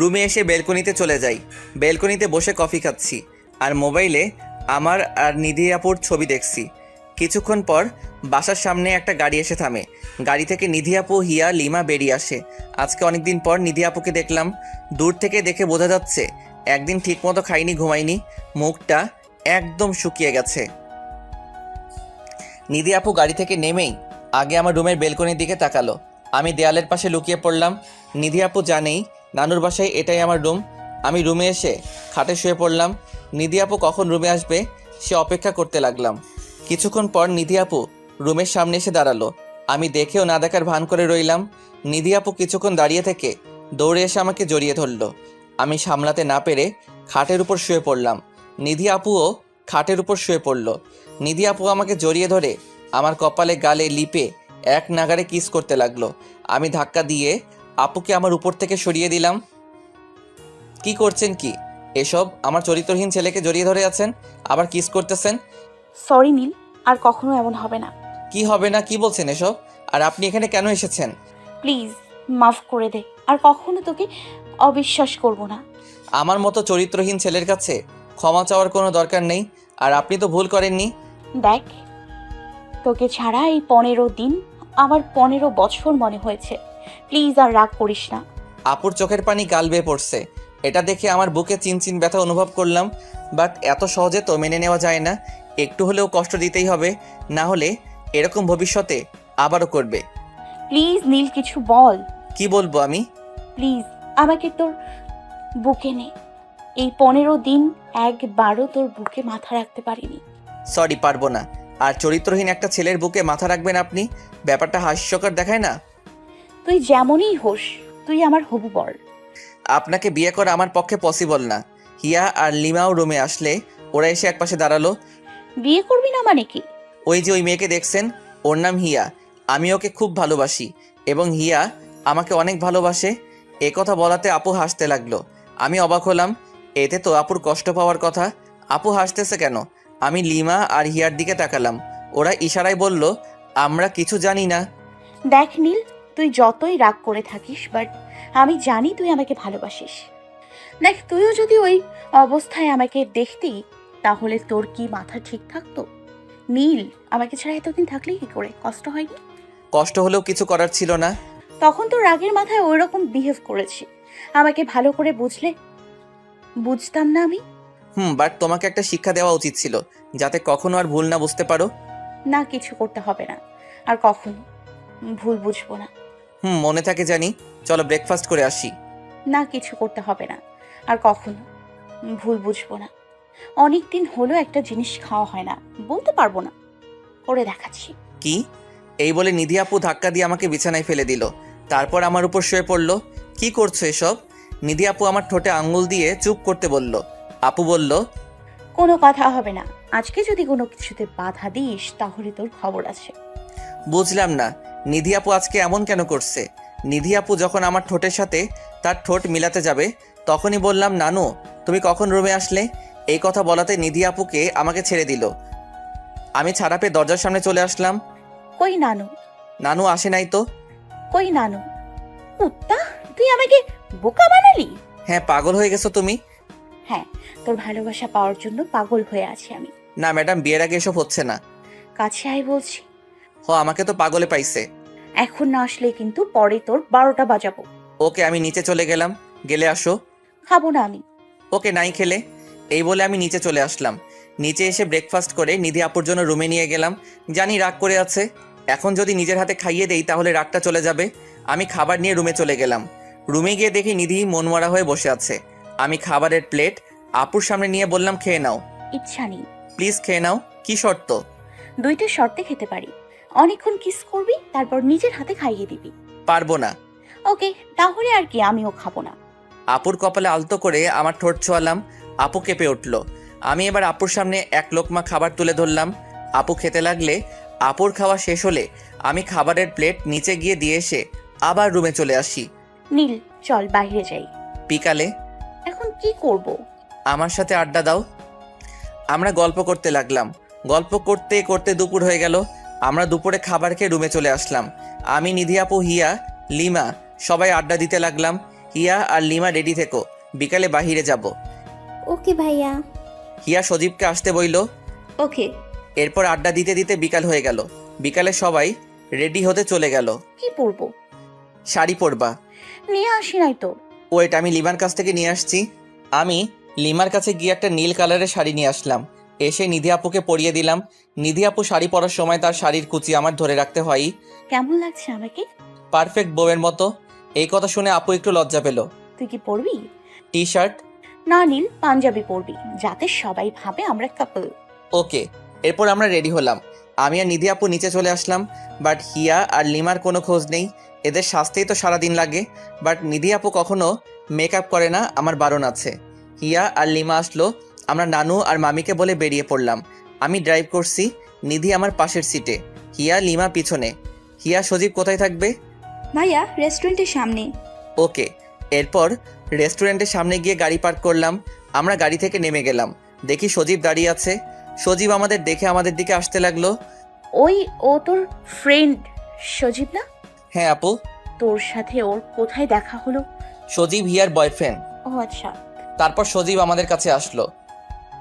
রুমে এসে বেলকনিতে চলে যাই। বেলকনিতে বসে কফি খাচ্ছি আর মোবাইলে আমার আর নিধি আপুর ছবি দেখছি। কিছুক্ষণ পর বাসার সামনে একটা গাড়ি এসে থামে। গাড়ি থেকে নিধি আপু, হিয়া, লিমা বেরিয়ে আসে। আজকে অনেকদিন পর নিধি আপুকে দেখলাম। দূর থেকে দেখে বোঝা যাচ্ছে একদিন ঠিকমতো খাইনি, ঘুমাইনি, মুখটা একদম শুকিয়ে গেছে। নিধি আপু গাড়ি থেকে নেমেই আগে আমার রুমের বেলকনির দিকে তাকালো। আমি দেয়ালের পাশে লুকিয়ে পড়লাম। নিধি আপু জানেই নানুর বাসায় এটাই আমার রুম। আমি রুমে এসে খাটে শুয়ে পড়লাম। নিধি আপু কখন রুমে আসবে সে অপেক্ষা করতে লাগলাম। কিছুক্ষণ পর নিধি আপু রুমের সামনে এসে দাঁড়ালো। আমি দেখেও না দেখার ভান করে রইলাম। নিধি আপু কিছুক্ষণ দাঁড়িয়ে থেকে দৌড়ে এসে আমাকে জড়িয়ে ধরলো। আমি সামলাতে না পেরে খাটের উপর শুয়ে পড়লাম। নিধি আপুও খাটের উপর শুয়ে পড়ল। নিধি আপু আমাকে জড়িয়ে ধরে আমার কপালে, গালে, লিপে এক নাগারে কিস করতে লাগলো। আমি ধাক্কা দিয়ে আপুকে আমার উপর থেকে সরিয়ে দিলাম। কি করছেন কি এসব? আমার চরিত্রহীন ছেলেকে জড়িয়ে ধরে আছেন, আবার কিস করতেছেন। সরি নীল, আর কখনো এমন হবে না। কি হবে না? কি বলছেন এসব? আর আপনি এখানে কেন এসেছেন? প্লিজ মাফ করে দে, আর কখনো তোকে অবিশ্বাস করব না। আমার মতো চরিত্রহীন ছেলের কাছে ক্ষমা চাওয়ার কোনো দরকার নেই। আর আপনি তো ভুল করেননি। দেখ, তোকে ছাড়া এই 15 দিন আমার 15 বছর মনে হয়েছে। প্লিজ আর রাগ করিস না। আপুর চোখের পানি গাল বেয়ে পড়ছে। এটা দেখে আমার বুকে চিনচিন ব্যথা অনুভব করলাম। বাট এত সহজে তো মেনে নেওয়া যায় না, একটু হলেও কষ্ট দিতেই হবে, না হলে এরকম ভবিষ্যতে আবারও করবে। প্লিজ নীল, কিছু বল। কি বলবো আমি? প্লিজ আমাকে তোর বুকে নে। এই 15 দিন একবারও তোর বুকে মাথা রাখতে পারিনি। সরি, পারবো না। আর চরিত্রহীন একটা ছেলের বুকে মাথা রাখবেন আপনি? ব্যাপারটা হাস্যকর দেখায় না? তুই যেমনই হোস, তুই আমার হবু বর। আপনাকে বিয়ে করা আমার পক্ষে পসিবল না। হিয়া আর লিমাও রুমে আসলে ওরা এসে একপাশে দাঁড়ালো। বিয়ে করবি না মানে কি? ওই যে ওই মেয়েকে দেখছেন, ওর নাম হিয়া। আমি ওকে খুব ভালোবাসি এবং হিয়া আমাকে অনেক ভালোবাসে। এ কথা বলাতে আপু হাসতে লাগলো। আমি অবাক হলাম, এতে তো আপুর কষ্ট পাওয়ার কথা। আপু হাসতেছে কেন? আমি লিমা আর হিয়ার দিকে তাকালাম। ওরা ইশারায় বলল, আমরা কিছু জানি না। দেখ নীল, তুই যতই রাগ করে থাকিস, বাট আমি জানি তুই আমাকে ভালোবাসিস। দেখ, তুইও যদি ওই অবস্থায় আমাকে দেখতি তাহলে তোর কি মাথা ঠিক থাকতো? নীল, আমাকে ছাড়া এতদিন থাকলে কি করে? কষ্ট হয়নি? কষ্ট হলেও কিছু করার ছিল না। তখন তো রাগের মাথায় ওই রকম বিহেভ করেছি। আমাকে ভালো করে বুঝলে বুঝতাম না আমি? বাট তোমাকে একটা শিক্ষা দেওয়া উচিত ছিল, যাতে কখনো আর ভুল না বুঝতে পারো। না, কিছু করতে হবে না, আর কখনো ভুল বুঝবো না। মনে থাকে জানি। চলো ব্রেকফাস্ট করে আসি। না, কিছু করতে হবে না, আর কখনো ভুল বুঝবো না। অনেক দিন হলো একটা জিনিস খাওয়া হয় না, বলতে পারবো না, করে দেখাচ্ছি। কি? এই বলে নিধি আপু ধাক্কা দিয়ে আমাকে বিছানায় ফেলে দিল। তারপর আমার উপর শুয়ে পড়লো। কি করছো এসব? নিধি আপু আমার ঠোঁটে আঙ্গুল দিয়ে চুপ করতে বলল। আপু বলল, কোনো কথা হবে না। আজকে যদি কোনো কিছুতে বাধা দিস তাহলে তোর খবর আছে। বুঝলাম না নিধি আপু আজকে এমন কেন করছে। নিধি আপু যখন আমার ঠোঁটের সাথে তার ঠোঁট মিলাতে যাবে তখনই বললাম, নানু তুমি কখন রুমে আসলে? এই কথা বলাতে নিধি আপুকে আমাকে ছেড়ে দিল। আমি ছাড়া পেয়ে দরজার সামনে চলে আসলাম। কই নানু? নানু আসে নাই তো। কই নানু? কুত্তা, তুই আমাকে বোকা বানালি। হ্যাঁ, পাগল হয়ে গেছো তুমি? হ্যাঁ, তোর ভালোবাসা পাওয়ার জন্য পাগল হয়ে আছি আমি। না ম্যাডাম, বিয়ের আগে এসব হচ্ছে না। কাছে আয় বলছি। আমাকে তো পাগলে পাইছে। এখন না আসলে কিন্তু পরে তোর 12টা বাজাবো। ওকে, আমি নিচে চলে গেলাম। গেলে আসো। খাবো না আমি। ওকে, নাই খেলে। এই বলে আমি নিচে চলে আসলাম। নিচে এসে ব্রেকফাস্ট করে নিধি আপুর জন্য রুমে নিয়ে গেলাম। জানি রাগ করে আছে, এখন যদি নিজের হাতে খাইয়ে দেই তাহলে রাগটা চলে যাবে। আমি খাবার নিয়ে রুমে চলে গেলাম। রুমে গিয়ে দেখি নিধি মনমরা হয়ে বসে আছে। আমি খাবারের প্লেট আপুর সামনে নিয়ে বললাম, খেয়ে নাও। ইচ্ছা নেই। প্লিজ খেয়ে নাও। কি শর্ত? 2টা শর্তে খেতে পারি। অনেকক্ষণ কিস করবি, তারপর নিজের হাতে খাইয়ে দিবি। পারবো না। ওকে, তাহলে আর কি, আমিও খাবো না। আপুর কপালে আলতো করে আমার ঠোঁট ছোঁয়ালাম। আপু কেঁপে উঠল। আমি এবার আপুর সামনে এক লোকমা খাবার তুলে ধরলাম। আপু খেতে লাগলে আপুর খাওয়া শেষ হলে আমি খাবারের প্লেট নিচে গিয়ে দিয়ে এসে আবার রুমে চলে আসি। নীল, চল বাইরে যাই। বিকালে? এখন কি করব? আমার সাথে আড্ডা দাও। আমরা গল্প করতে লাগলাম। গল্প করতে করতে দুপুর হয়ে গেল। আমরা দুপুরে খাবার খেয়ে রুমে চলে আসলাম। আমি, নিধি আপু, হিয়া, লিমা সবাই আড্ডা দিতে লাগলাম। হিয়া আর লিমা রেডি থেকো, বিকালে বাহিরে যাব। ওকে ভাইয়া। হিয়া সজীবকে আসতে বইল। ওকে। এরপর আড্ডা দিতে দিতে বিকাল হয়ে গেল। বিকালে সবাই রেডি হতে চলে গেল। কি পরবো? শাড়ি পরবা? নিয়ে আসি নাই তো। ওয়েট, আমি লিমার কাছ থেকে নিয়ে আসছি। আমি লিমার কাছে গিয়ে একটা নীল কালারের শাড়ি নিয়ে আসলাম। এসে নিধি আপুকে পরিয়ে দিলাম। নিধি আপু শাড়ি পরার সময় তার শাড়ির কুচি আমার ধরে রাখতে হয়। কেমন লাগছে আমাকে? পারফেক্ট বউয়ের মতো। এই কথা শুনে আপু একটু লজ্জা পেল। তুই কি পরবি? T shirt? না নীল, পাঞ্জাবি পরবি, যাতে সবাই ভাবে আমরা কাপল। ওকে। এরপর আমরা রেডি হলাম। আমি আর নিধি আপু নিচে চলে আসলাম। বাট হিয়া আর লিমার কোনো খোঁজ নেই। এদের সাজতেই তো সারাদিন লাগে। বাট নিধি আপু কখনো মেকআপ করে না, আমার বারণ আছে। হিয়া আর লিমা আসলো। আমরা নানু আর মামিকে বলে বেরিয়ে পড়লাম। আমি ড্রাইভ করছি, নিধি আমার পাশের সিটে, হিয়া লিমা পিছনে। হিয়া, সজীব কোথায় থাকবে? ভাইয়া, রেস্টুরেন্টের সামনে। ওকে। এরপর রেস্টুরেন্টের সামনে গিয়ে গাড়ি পার্ক করলাম। আমরা গাড়ি থেকে নেমে গেলাম। দেখি সজীব দাঁড়িয়ে আছে। সজীব আমাদের দেখে আমাদের দিকে আসতে লাগলো। ও তোর ফ্রেন্ড সজীব না? হ্যাঁ আপু। তোর সাথে ওর কোথায় দেখা হলো? সজীব হিয়ার বয়ফ্রেন্ড। ও আচ্ছা। তারপর সজীব আমাদের কাছে আসলো।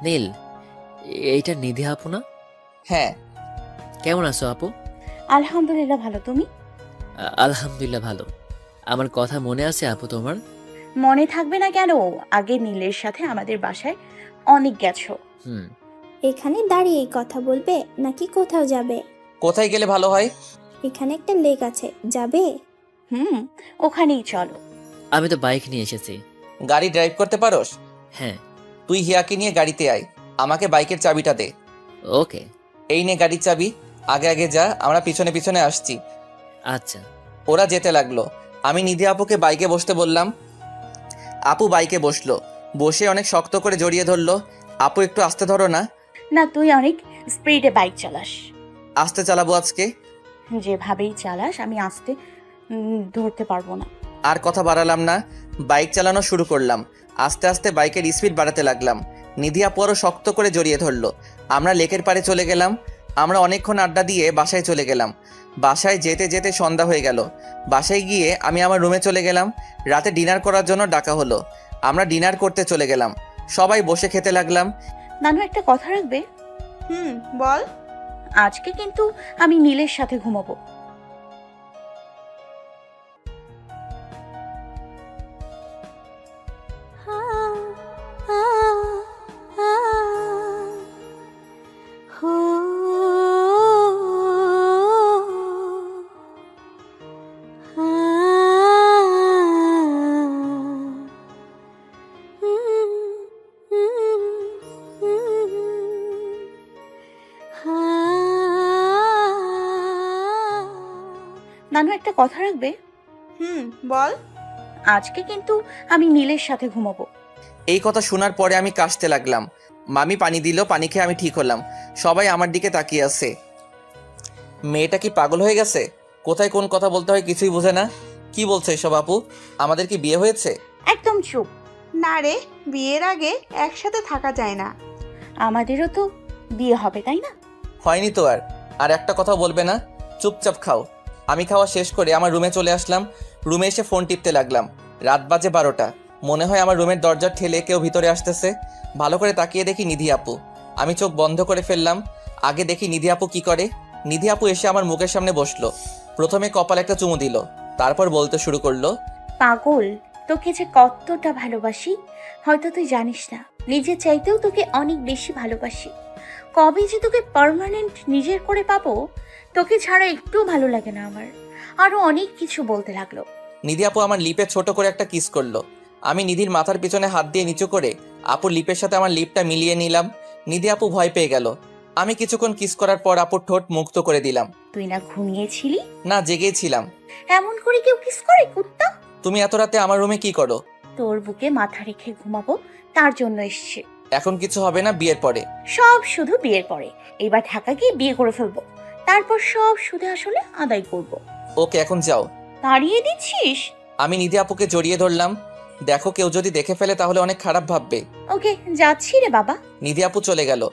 নীল, এইটা নিধি আপু না? হ্যাঁ। কেমন আছো আপু? আলহামদুলিল্লাহ ভালো, তুমি? আলহামদুলিল্লাহ ভালো। আমার কথা মনে আছে আপু তোমার? মনে থাকবে না কেন? আগে নীলের সাথে আমাদের বাসায় অনেক গেছো। এখানে দাঁড়িয়ে কথা বলবে নাকি কোথাও যাবে? কোথায় গেলে ভালো হয়? এখানে একটা লেক আছে, যাবে? ওখানেই চলো। আমি তো বাইক নিয়ে এসেছি। গাড়ি ড্রাইভ করতে পারোস? হ্যাঁ। তুই হিয়াকে নিয়ে গাড়িতে আয়, আমাকে বাইকের চাবিটা দে। ওকে। এই নে গাড়ির চাবি, আগে আগে যা, আমরা পিছনে পিছনে আসছি। আচ্ছা। ওরা যেতে লাগলো। আমি নিধি আপুকে বাইকে বসতে বললাম। আপু বাইকে বসলো। বসে অনেক শক্ত করে জড়িয়ে ধরলো। আপু, একটু আস্তে ধরো না। না, তুই অনেক স্পিডে বাইক চালাস। আস্তে চালাবো আজকে। যেভাবেই চালাস আমি আস্তে ধরতে পারবো না। আর কথা বাড়ালাম না, বাইক চালানো শুরু করলাম। আস্তে আস্তে বাইকের স্পিড বাড়াতে লাগলাম। নিধি আপু আরও শক্ত করে জড়িয়ে ধরলো। আমরা লেকের পাড়ে চলে গেলাম। আমরা অনেকক্ষণ আড্ডা দিয়ে বাসায় চলে গেলাম। বাসায় যেতে যেতে সন্ধ্যা হয়ে গেল। বাসায় গিয়ে আমি আমার রুমে চলে গেলাম। রাতে ডিনার করার জন্য ডাকা হলো। আমরা ডিনার করতে চলে গেলাম। সবাই বসে খেতে লাগলাম। নানু, একটা কথা রাখবে? বল। আজকে কিন্তু আমি নীলের সাথে ঘুমাবো। নানু, একটা কথা রাখবে? বল। আজকে কিন্তু আমি নীলের সাথে ঘুমাবো। এই কথা শোনার পরে আমি কাশতে লাগলাম। মামি পানি দিল, পানি খেয়ে আমি ঠিক হলাম। সবাই আমার দিকে তাকিয়ে আছে। মেয়েটা কি পাগল হয়ে গেছে? কোথায় কোন কথা বলতে হয় কিছুই বোঝে না। কি বলছে এসব আপু? আমাদের কি বিয়ে হয়েছে? একদম চুপ। না রে, বিয়ের আগে একসাথে থাকা যায় না। আমাদেরও তো বিয়ে হবে, তাই না? হয়নি তো। আর একটা কথা বলবে না? চুপচাপ খাও। আমি খাওয়া শেষ করে আমার রুমে চলে আসলাম। রুমে এসে ফোন টিপতে লাগলাম। রাত বাজে 12টা। মনে হয় আমার রুমের দরজা ঠেলে কেউ ভিতরে আসতেছে। ভালো করে তাকিয়ে দেখি নিধি আপু। আমি চোখ বন্ধ করে ফেললাম। আগে দেখি নিধি আপু কি করে। নিধি আপু এসে আমার মুখের সামনে বসলো। প্রথমে কপালে একটা চুমু দিল, তারপর বলতে শুরু করলো, পাগল, তোকে যে কতটা ভালোবাসি হয়তো তুই জানিস না। নিজের চাইতেও তোকে অনেক বেশি ভালোবাসি। কবে যে তোকে পার্মানেন্ট নিজের করে পাবো, তোকে ছাড়া একটু ভালো লাগে না আমার। আরো অনেক কিছু বলতে লাগলো। নিধি আপু আমার লিপে ছোট করে একটা কিস করলো। আমি নিধির মাথার পিছনে হাত দিয়ে নিচু করে আপুর লিপের সাথে আমার লিপটা মিলিয়ে নিলাম। নিধি আপু ভয় পেয়ে গেল। আমি কিছুক্ষণ কিস করার পর আপুর ঠোঁট মুক্ত করে দিলাম। তুই না ঘুমিয়েছিলি? না, জেগেই ছিলাম। এমন করে কেউ কিস করে কুত্তা? তুমি এত রাতে আমার রুমে কি করো? তোর বুকে মাথা রেখে ঘুমাবো, তার জন্য এসছি। এখন কিছু হবে না, বিয়ের পরে। সব শুধু বিয়ের পরে। এবার ঢাকা গিয়ে বিয়ে করে ফেলবো, তারপর সব সুদে আসলে আদায় করব। ওকে, এখন যাও। তাড়িয়ে দিচ্ছিস? আমি নিধি আপুকে জড়িয়ে ধরলাম। দেখো, কেউ যদি দেখে ফেলে তাহলে অনেক খারাপ ভাববে। ওকে, যাচ্ছি রে বাবা। নিধি আপু চলে গেল।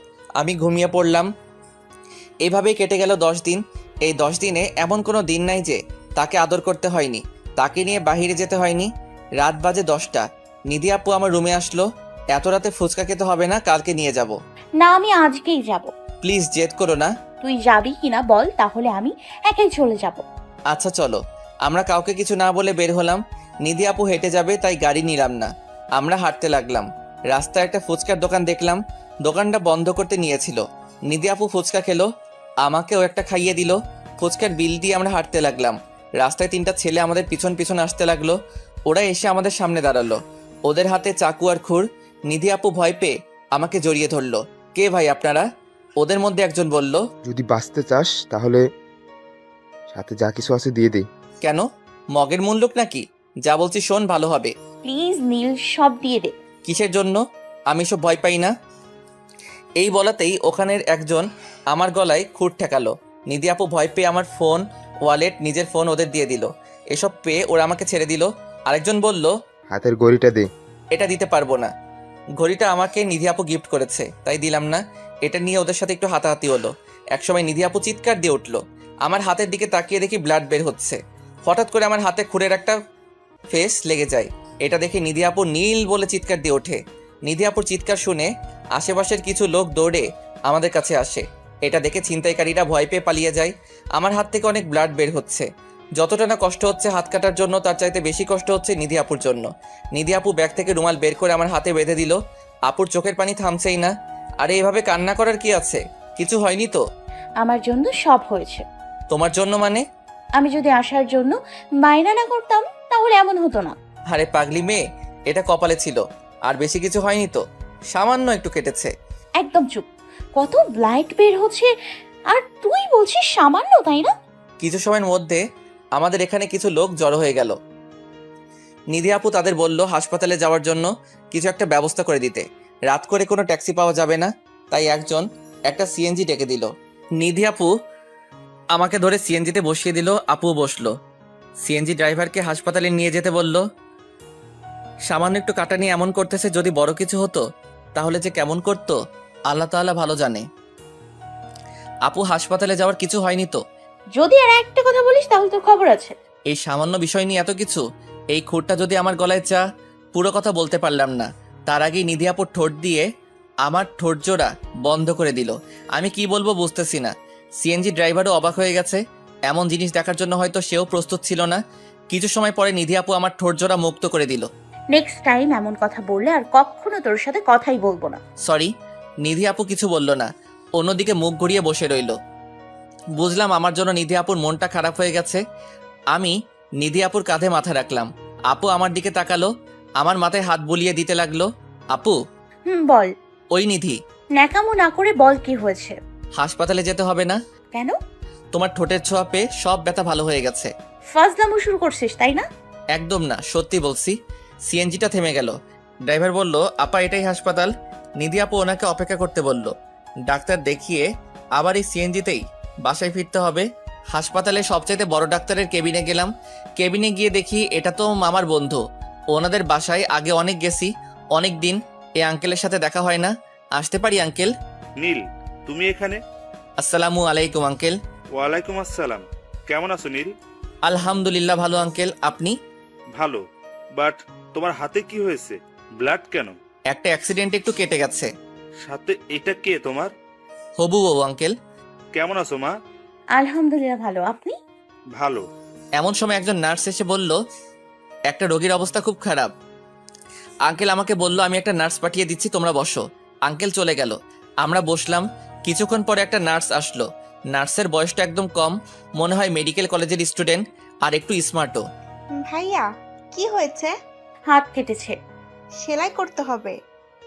আমি ঘুমিয়ে পড়লাম। এভাবেই কেটে গেল 10 দিন। এই 10 দিনে এমন কোনো দিন নাই যে তাকে আদর করতে হয়নি, তাকে নিয়ে বাইরে যেতে হয়নি। রাত বাজে 10টা। নিধি আপু আমার রুমে আসলো। এত রাতে ফুচকা খেতে হবে না, কালকে নিয়ে যাব। না, আমি আজকেই যাব। প্লিজ জেদ করো না। তুই যাবি কিনা বল, তাহলে আমি একাই চলে যাব। আচ্ছা চলো। আমরা কাউকে কিছু না বলে বের হলাম। নিধি আপু হেঁটে যাবে তাই গাড়ি নিলাম না। আমরা হাঁটতে লাগলাম। রাস্তায় একটা ফুচকার দোকান দেখলাম। দোকানটা বন্ধ করতে নিয়েছিল। নিধি আপু ফুচকা খেলো, আমাকেও একটা খাইয়ে দিল। ফুচকার বিল দিয়ে আমরা হাঁটতে লাগলাম। রাস্তায় 3টা ছেলে আমাদের পিছন পিছন আসতে লাগলো। ওরা এসে আমাদের সামনে দাঁড়ালো। ওদের হাতে চাকু আর খুর। নিধি আপু ভয় পেয়ে আমাকে জড়িয়ে ধরলো। কে ভাই আপনারা? ওদের মধ্যে একজন বলল, যদি বাঁচতে চাস তাহলে সাথে যা কিছু আছে দিয়ে দে। কেন, মগের মূল্যক নাকি? যা বলছি শোন, ভালো হবে। প্লিজ নীল, সব দিয়ে দে। কিসের জন্য? আমি সব ভয় পাই না। এই বলাতেই ওখানের একজন আমার গলায় খুঁট ঠেকালো। নিধি আপু ভয় পেয়ে আমার ফোন, ওয়ালেট, নিজের ফোন ওদের দিয়ে দিল। এসব পেয়ে ওরা আমাকে ছেড়ে দিল। আরেকজন বলল, হাতের ঘড়িটা দে। এটা দিতে পারবো না। ঘড়িটা আমাকে নিধি আপু গিফট করেছে, তাই দিলাম না। এটা নিয়ে ওদের সাথে একটু হাতাহাতি হলো। একসময় নিধি আপু চিৎকার দিয়ে উঠলো। আমার হাতের দিকে তাকিয়ে দেখি ব্লাড বের হচ্ছে। হঠাৎ করে আমার হাতে খুরের একটা ফেস লেগে যায়। এটা দেখে নিধি আপু নীল বলে চিৎকার দিয়ে ওঠে। নিধি আপুর চিৎকার শুনে আশেপাশের কিছু লোক দৌড়ে আমাদের কাছে আসে। এটা দেখে ছিনতাইকারীরা ভয় পেয়ে পালিয়ে যায়। আমার হাত থেকে অনেক ব্লাড বের হচ্ছে। যতটা না কষ্ট হচ্ছে হাত কাটার জন্য, তার চাইতে বেশি কষ্ট হচ্ছে নিধি আপুর জন্য। নিধি আপু ব্যাগ থেকে রুমাল বের করে আমার হাতে বেঁধে দিল। আপুর চোখের পানি থামছেই না। আরে এভাবে কান্না করার কি আছে? কিছু হয়নি তো? আমার জন্য সব হয়েছে। তোমার জন্য মানে? আমি যদি আসার জন্য বায়না না করতাম তাহলে এমন হতো না। আরে পাগলি মেয়ে, এটা কপালে ছিল। আর বেশি কিছু হয়নি তো, সামান্য একটু কেটেছে। একদম চুপ। কত ব্লাড বের হচ্ছে আর তুই বলছিস সামান্য, তাই না? কিছু সময়ের মধ্যে আমাদের এখানে কিছু লোক জড়ো হয়ে গেল। নিধি আপু তাদের বলল হাসপাতালে যাওয়ার জন্য কিছু একটা ব্যবস্থা করে দিতে। রাত করে কোনো ট্যাক্সি পাওয়া যাবে না, তাই একজন একটা সিএনজি ডেকে দিল। নিধি আপু আমাকে ধরে সিএনজিতে বসিয়ে দিল। আপুও বসলো। সিএনজি ড্রাইভারকে হাসপাতালে নিয়ে যেতে বলল। সামান্য একটু কাটা নিয়ে এমন করতেছে, যদি বড় কিছু হতো তাহলে যে কেমন করতো আল্লাহ তাআলা ভালো জানে। আপু, হাসপাতালে যাওয়ার কিছু হয়নি তো? যদি আর একটা কথা বলিস তাহলে তোর খবর আছে। এই সামান্য বিষয় নিয়ে এত কিছু? এই খুঁটটা যদি আমার গলায় চা। পুরো কথা বলতে পারলাম না। তার আগেই নিধি আপুর ঠোঁট দিয়ে আমার ঠোঁট জোড়া বন্ধ করে দিল। আমি কি বলবো বুঝতেছি না। সিএনজি ড্রাইভারও অবাক হয়ে গেছে। এমন জিনিস দেখার জন্য হয়তো সেও প্রস্তুত ছিল না। কিছু সময় পরে নিধি আপু আমার ঠোঁট জোড়া মুক্ত করে দিল। নেক্সট টাইম এমন কথা বললে আর কখনো তোর সাথে কথাই বলবো না। সরি। নিধি আপু কিছু বলল না, অন্যদিকে মুখ ঘুরিয়ে বসে রইল। বুঝলাম আমার জন্য নিধি আপুর মনটা খারাপ হয়ে গেছে। আমি নিধি আপুর কাঁধে মাথা রাখলাম। আপু আমার দিকে তাকালো, আমার মাথায় হাত বুলিয়ে দিতে লাগলো। আপু। বল। ওই নিধি। ন্যাকামো না করে বল কি হয়েছে। হাসপাতালে যেতে হবে না। কেন? তোমার ঠোঁটের ছোঁয়া পেয়ে সব ব্যথা ভালো হয়ে গেছে। ফাজলামো শুরু করছিস, তাই না? একদম না, সত্যি বলছি। সিএনজিটা থেমে গেল। ড্রাইভার বলল, আপা এটাই হাসপাতাল। নিধি আপু ওনাকে অপেক্ষা করতে বলল। ডাক্তার দেখিয়ে আবার এই সিএনজিতেই বাসায় ফিরতে হবে। হাসপাতালে সবচাইতে বড় ডাক্তারের কেবিনে গেলাম। কেবিনে গিয়ে দেখি এটা তো মামার বন্ধু। ওনাদের বাসায় আগে অনেক গেছি, অনেক দিন এই আঙ্কেলের সাথে দেখা হয় না। আসতে পারি আঙ্কেল? নীল, তুমি এখানে? আসসালামু আলাইকুম আঙ্কেল। ওয়ালাইকুম আসসালাম। কেমন আছো নীল? আলহামদুলিল্লাহ ভালো আঙ্কেল, আপনি? ভালো, বাট তোমার হাতে কি হয়েছে? ব্লাড কেন? একটা অ্যাক্সিডেন্টে একটু কেটে গেছে। সাথে এটা কে তোমার? হবু বউ আঙ্কেল। কেমন আছো মা? আলহামদুলিল্লাহ ভালো, আপনি? ভালো। এমন সময় একজন নার্স এসে বলল, একটা রোগীর অবস্থা খুব খারাপ। আঙ্কেল আমাকে বলল আমি একটা নার্স পাঠিয়ে দিচ্ছি, তোমরা বসো। আঙ্কেল চলে গেল। আমরা বসলাম। কিছুক্ষণ পরে একটা নার্স আসলো। নার্সের বয়সটা একদম কম, মনে হয় মেডিকেল কলেজের স্টুডেন্ট, আর একটু স্মার্টও। ভাইয়া, কি হয়েছে? হাত কেটেছে। সেলাই করতে হবে,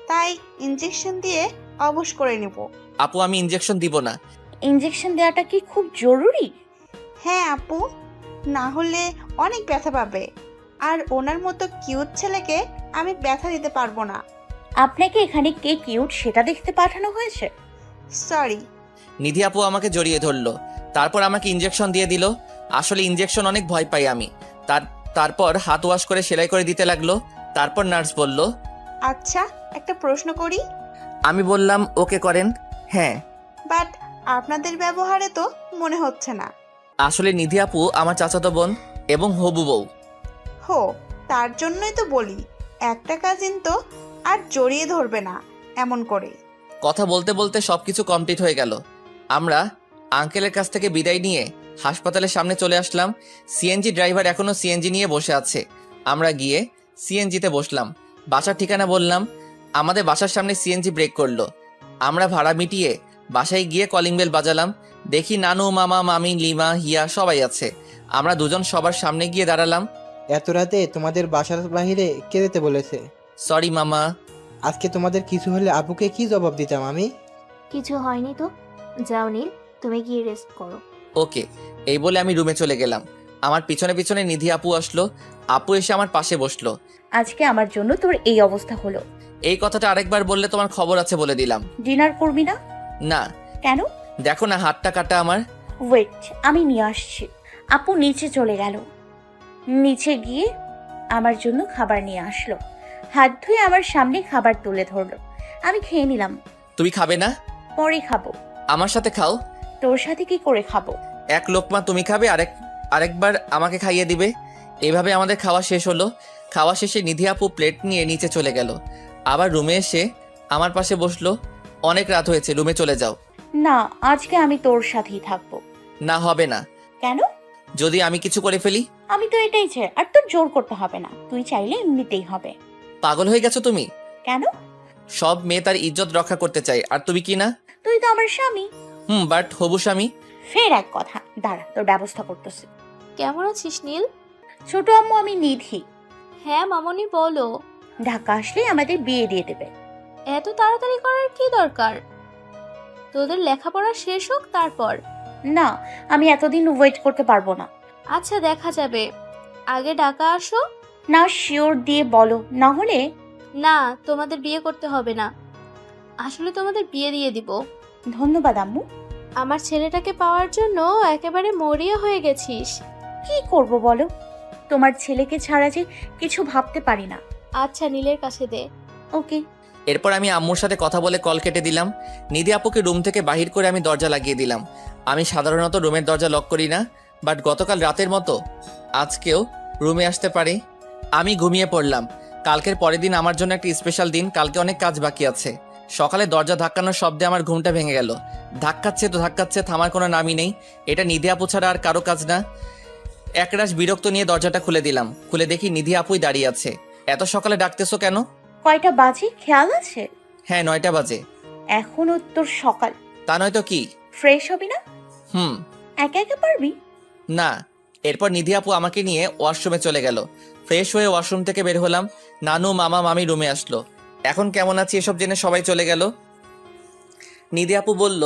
তাই ইনজেকশন দিয়ে অবশ করে নেব। আপু আমি ইনজেকশন দিব না। ইনজেকশন দেওয়াটা কি খুব জরুরি? হ্যাঁ আপু, না হলে অনেক ব্যথা পাবে, আর ওনার মতো কিউট ছেলেকে আমি ব্যথা দিতে পারবো না। আপনাকে এখানে কে কিউট সেটা দেখতে পাঠানো হয়েছে? সরি। নিধি আপু আমাকে জড়িয়ে ধরলো, তারপর আমাকে ইনজেকশন দিয়ে দিল। আসলে ইনজেকশন অনেক ভয় পাই আমি। তারপর হাত ওয়াশ করে সেলাই করে দিতে লাগলো। তারপর নার্স বলল, আচ্ছা একটা প্রশ্ন করি? আমি বললাম ওকে করেন। হ্যাঁ। বাট আপনাদের ব্যবহারে তো মনে হচ্ছে না। আসলে নিধি আপু আমার চাচাতো বোন এবং হবু বউ। হো, তার জন্যই তো বলি একটা কাজিন তো আর জড়িয়ে ধরবে না এমন করে। কথা বলতে বলতে সবকিছু কমপ্লিট হয়ে গেল। আমরা আঙ্কেলের কাছ থেকে বিদায় নিয়ে হাসপাতালের সামনে চলে আসলাম। সিএনজি ড্রাইভার এখনো সিএনজি নিয়ে বসে আছে। আমরা গিয়ে সিএনজিতে বসলাম। বাসার ঠিকানা বললাম। আমাদের বাসার সামনে সিএনজি ব্রেক করলো। আমরা ভাড়া মিটিয়ে বাসায় গিয়ে কলিং বেল বাজালাম। দেখি নানু, মামা, মামি, লিমা, হিয়া সবাই আছে। আমরা দুজন সবার সামনে গিয়ে দাঁড়ালাম। এত রাতে তোমাদের বাসার বাইরে কে যেতে বলেছে? সরি মামা। আজকে তোমাদের কিছু হলে আপুকে কি জবাব দিতাম আমি? কিছু হয়নি তো, যাও নীল, তুমি গিয়ে রেস্ট করো। ওকে, এই বলে আমি রুমে চলে গেলাম। আমার পিছনে পিছনে নিধি আপু আসলো। আপু এসে আমার পাশে বসলো। আজকে আমার জন্য তোর এই অবস্থা হলো। এই কথাটা আরেকবার বললে তোমার খবর আছে বলে দিলাম। ডিনার করবি না? না। কেন? দেখো না হাতটা কাটা আমার। ওয়েট, আমি নিয়ে আসছি। আপু নিচে চলে গেল। নিচে গিয়ে আমার জন্য খাবার নিয়ে আসলো। হাত ধুয়ে আমার সামনে খাবার তুলে ধরলো। আমি খেয়ে নিলাম। তুমি খাবে না? পরে খাবো। আমার সাথে খাও। তোর সাথে কি করে খাবো? এক লোকমা তুমি খাবে, আরেকবার আমাকে খাইয়ে দিবে। এভাবে আমাদের খাওয়া শেষ হলো। খাওয়া শেষে নিধি আপু প্লেট নিয়ে নিচে চলে গেল। আবার রুমে এসে আমার পাশে বসলো। অনেক রাত হয়েছে, রুমে চলে যাও। না, আজকে আমি তোর সাথেই থাকবো। না, হবে না। কেন? যদি আমি কিছু করে ফেলি? আমি তো এটাই চাই, আর তোর জোর করতে হবে না। তুই চাইলে এমনিতেই হবে। পাগল হয়ে গেছো তুমি? কেন? সব মেয়ে তার ইজ্জত রক্ষা করতে চাই, আর তুমি কি না? তুই তো আমার স্বামী। বাট হবু স্বামী। ফের এক কথা, দাঁড়া তোর ব্যবস্থা করতেছি। কেমন আছিস নীল? ছোট আম্মু, আমি নিধি। হ্যাঁ মামনি বলো। ঢাকা আসলে আমাদের বিয়ে দিয়ে দেবে। এত তাড়াতাড়ি করার কি দরকার? তোদের লেখাপড়া শেষ হোক তারপর। না, আমি এতদিন ওয়েট করতে পারবো না। আচ্ছা দেখা যাবে, আগে ঢাকা আসো। না, শিওর দিয়ে বলো, না হলে। না, তোমাদের বিয়ে করতে হবে না। আসলে তোমাদের বিয়ে দিয়ে দিব। ধন্যবাদ আম্মু। আমার ছেলেটাকে পাওয়ার জন্য একেবারে মরিয়া হয়ে গেছিস। কি করব বলো, তোমার ছেলেকে ছাড়া যে কিছু ভাবতে পারি না। আচ্ছা নীলের কাছে দে। ওকে। এরপর আমি আম্মুর সাথে কথা বলে কল কেটে দিলাম। নিধি আপুকে রুম থেকে বাহির করে আমি দরজা লাগিয়ে দিলাম। আমি সাধারণত রুমের দরজা লক করি না, বাট গতকাল রাতের মতো আজকেও রুমে আসতে পারি। আমি ঘুমিয়ে পড়লাম। কালকের পরের দিন আমার জন্য একটা স্পেশাল দিন। কালকে অনেক কাজ বাকি আছে। সকালে দরজা ধাক্কানোর শব্দে আমার ঘুমটা ভেঙে গেল। ধাক্কাচ্ছে তো ধাক্কাচ্ছে, থামার কোনো নামই নেই। এটা নিধি আপু ছাড়া আর কারো কাজ না। একরাশ বিরক্ত নিয়ে দরজাটা খুলে দিলাম। খুলে দেখি নিধি আপুই দাঁড়িয়ে আছে। এত সকালে ডাকতেছো কেন? কয়টা বাজে খেয়াল আছে? হ্যাঁ, 9টা বাজে। এখনো তোর সকাল। তা নয়তো কি? ফ্রেশ হবি না? একা একা পারবি না। এরপর নিধি আপু আমাকে নিয়ে ওয়াশরুমে চলে গেল। ফ্রেশ হয়ে ওয়াশরুম থেকে বের হলাম। নানু, মামা, মামি রুমে আসলো। এখন কেমন আছি এসব জেনে সবাই চলে গেল। নিধি আপু বলল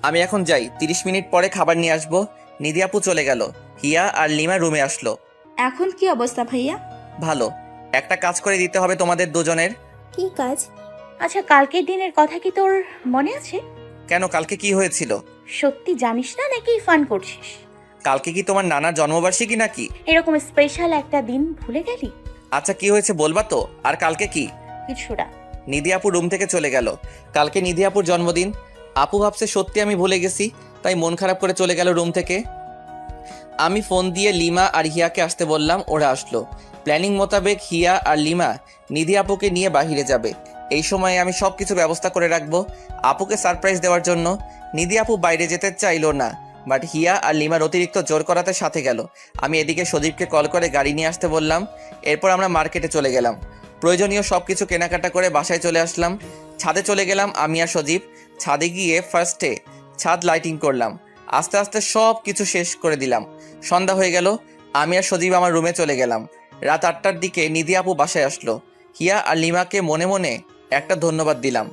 আমি এখন যাই, 30 মিনিট পরে খাবার নিয়ে আসবো। নিধি আপু চলে গেল। হিয়া আর লিমা রুমে আসলো। এখন কি অবস্থা ভাইয়া? ভালো। একটা কাজ করে দিতে হবে তোমাদের দুজনের। কি কাজ? আচ্ছা, কালকের দিনের কথা কি তোর মনে আছে? কেন, কালকে কি হয়েছিল? সত্যি জানিস না নাকি ফান করছিস? কালকে কি তোমার নানার জন্মবার্ষিকী নাকি? এরকম স্পেশাল একটা দিন ভুলে গেলি? আচ্ছা, কি হয়েছে বলবা তো? আর কালকে কি? কিছু না। নিধি আপু রুম থেকে চলে গেল। কালকে নিধি আপুর জন্মদিন। আপু ভাবছে সত্যি আমি ভুলে গেছি, তাই মন খারাপ করে চলে গেল রুম থেকে। আমি ফোন দিয়ে লিমা আর হিয়াকে আসতে বললাম, ওরা আসলো। প্ল্যানিং মোতাবেক হিয়া আর লিমা নিধি আপুকে নিয়ে বাহিরে যাবে। এই সময়ে আমি সব কিছু ব্যবস্থা করে রাখবো আপুকে সারপ্রাইজ দেওয়ার জন্য। নিধি আপু বাইরে যেতে চাইলো না, বাট হিয়া আর লিমার অতিরিক্ত জোর করাতে সাথে গেল। আমি এদিকে সজীবকে কল করে গাড়ি নিয়ে আসতে বললাম। এরপর আমরা মার্কেটে চলে গেলাম। প্রয়োজনীয় সব কিছু কেনাকাটা করে বাসায় চলে আসলাম। ছাদে চলে গেলাম আমি আর সজীব। ছাদে গিয়ে ফার্স্টে ছাদ লাইটিং করলাম। আস্তে আস্তে সব কিছু শেষ করে দিলাম। সন্ধ্যা হয়ে গেল। আমি আর সজীব আমার রুমে চলে গেলাম। রাত 8টার দিকে নিধি আপু বাসায় আসলো। হিয়া আর লিমাকে মনে মনে একটা ধন্যবাদ দিলাম।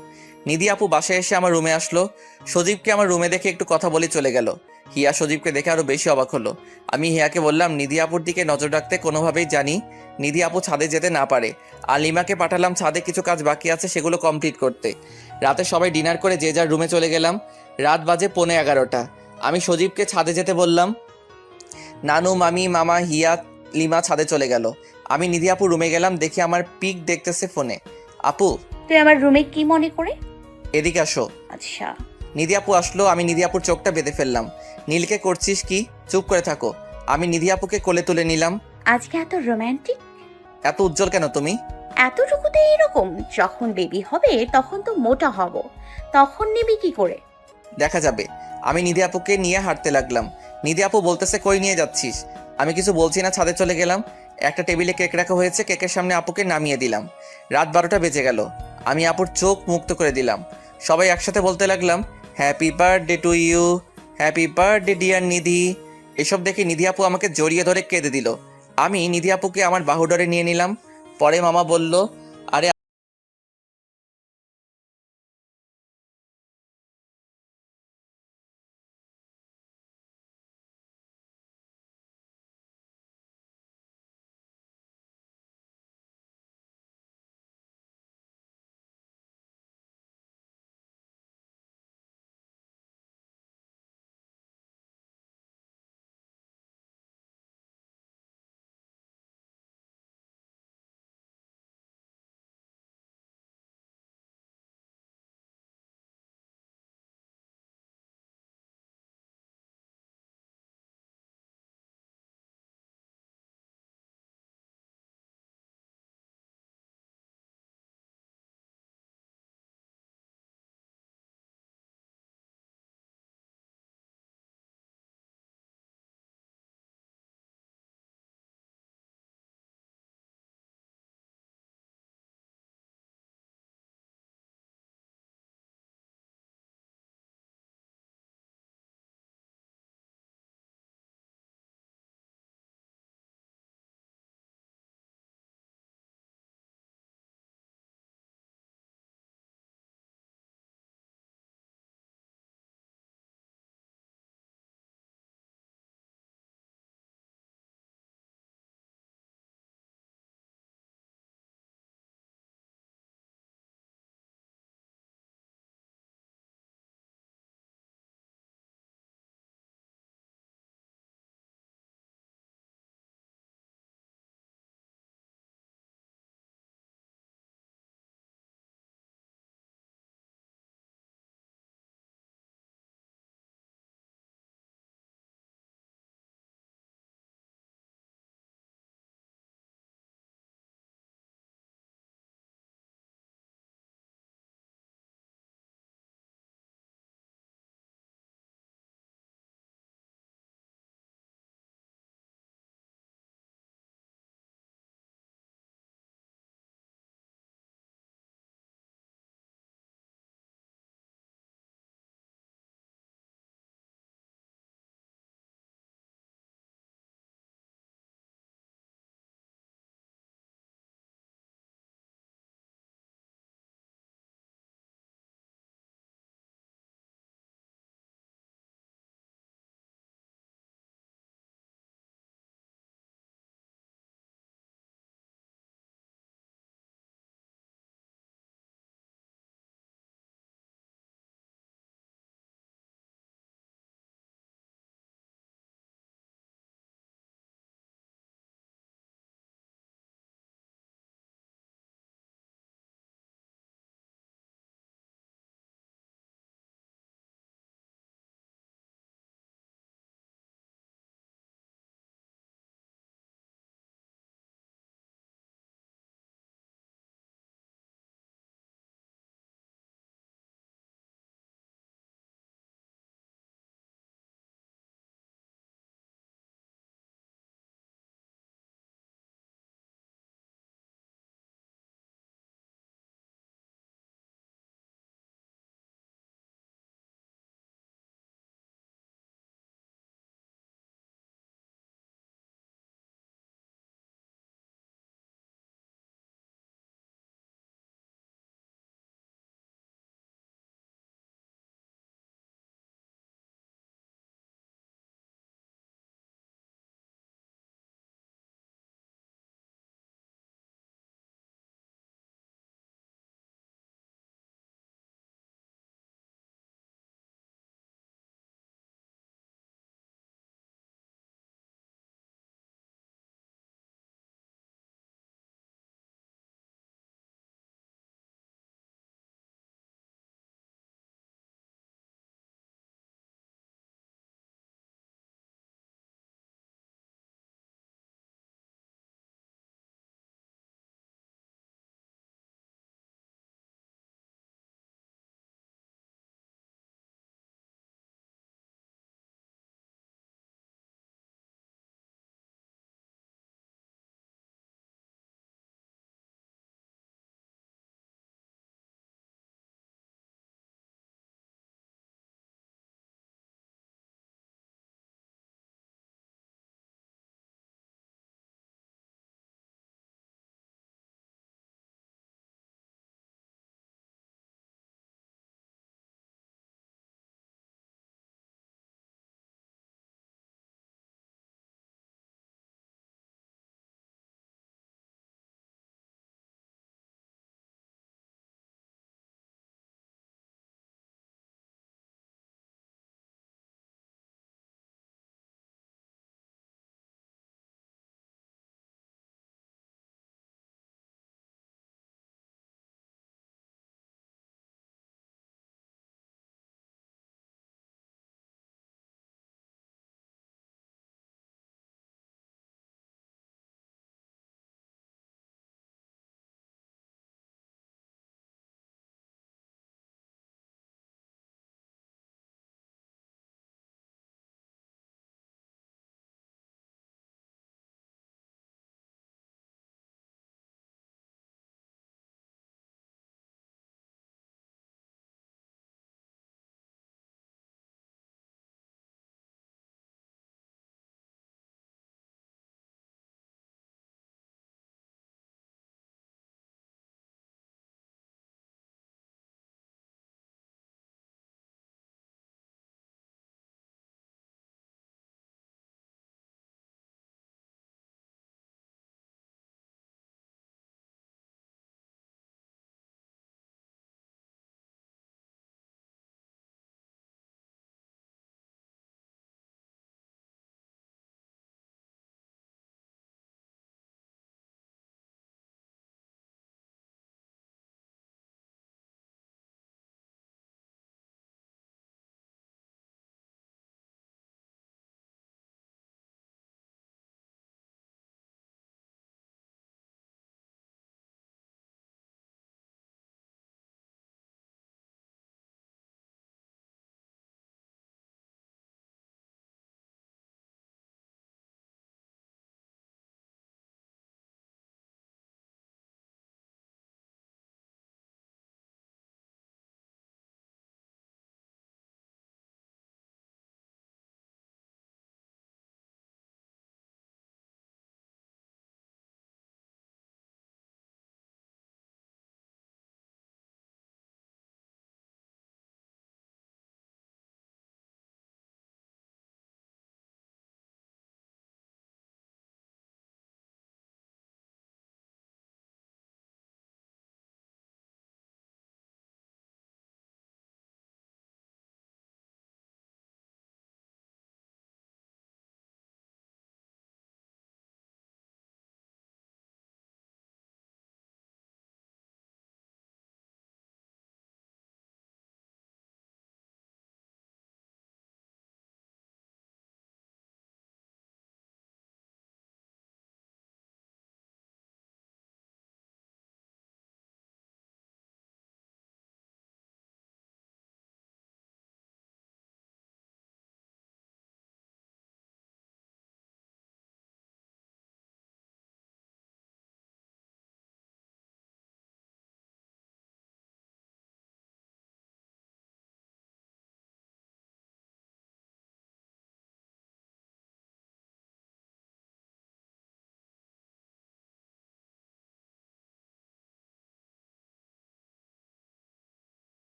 নিধি আপু বাসায় এসে আমার রুমে আসলো। সজীবকে আমার রুমে দেখে একটু কথা বলে চলে গেল। হিয়া সজীবকে দেখে আরও বেশি অবাক হলো। আমি হিয়াকে বললাম নিধি আপুর দিকে নজর রাখতে, কোনোভাবেই জানি নিধি আপু ছাদে যেতে না পারে। আর লিমাকে পাঠালাম ছাদে কিছু কাজ বাকি আছে সেগুলো কমপ্লিট করতে। রাতে সবাই ডিনার করে যে যার রুমে চলে গেলাম। রাত বাজে 11:15। আমি সজীবকে ছাদে যেতে বললাম। নানু, মামি, মামা, হিয়া, লিমা ছাদে চলে গেল। আমি নিধি আপুর রুমে গেলাম। দেখি আমার পিক দেখতেছে ফোনে। আপু, তুই আমার রুমে কি মনে করে? এদিকে আসো। আচ্ছা। নিধি আপু আসলো। আমি নিধি আপুর চোখটা বেঁধে ফেললাম। নীলকে করছিস কি? চুপ করে থাকো। আমি নিধি আপুকে কোলে তুলে নিলাম। আজকে এত রোমান্টিক? এত উজ্জ্বল কেন তুমি? এতটুকুতে এরকম? যখন বেবি হবে তখন তো মোটা হব, তখন নিবি কি করে? দেখা যাবে। আমি নিধি আপুকে নিয়ে হাঁটতে লাগলাম। নিধি আপু বলতেছে, কই নিয়ে যাচ্ছিস? আমি কিছু বলছি না, ছাদে চলে গেলাম। একটা টেবিলে কেক রাখা হয়েছে, কেকের সামনে আপুকে নামিয়ে দিলাম। রাত 12টা বেজে গেল। আমি আপুর চোখ মুক্ত করে দিলাম। সবাই একসাথে বলতে লাগলাম, happy birthday to you, happy birthday dear Nidhi. এসব দেখে নিধি আপু আমাকে জড়িয়ে ধরে কেঁদে দিল। আমি নিধি আপুকে আমার বাহুডরে নিয়ে নিলাম। পরে মামা বলল,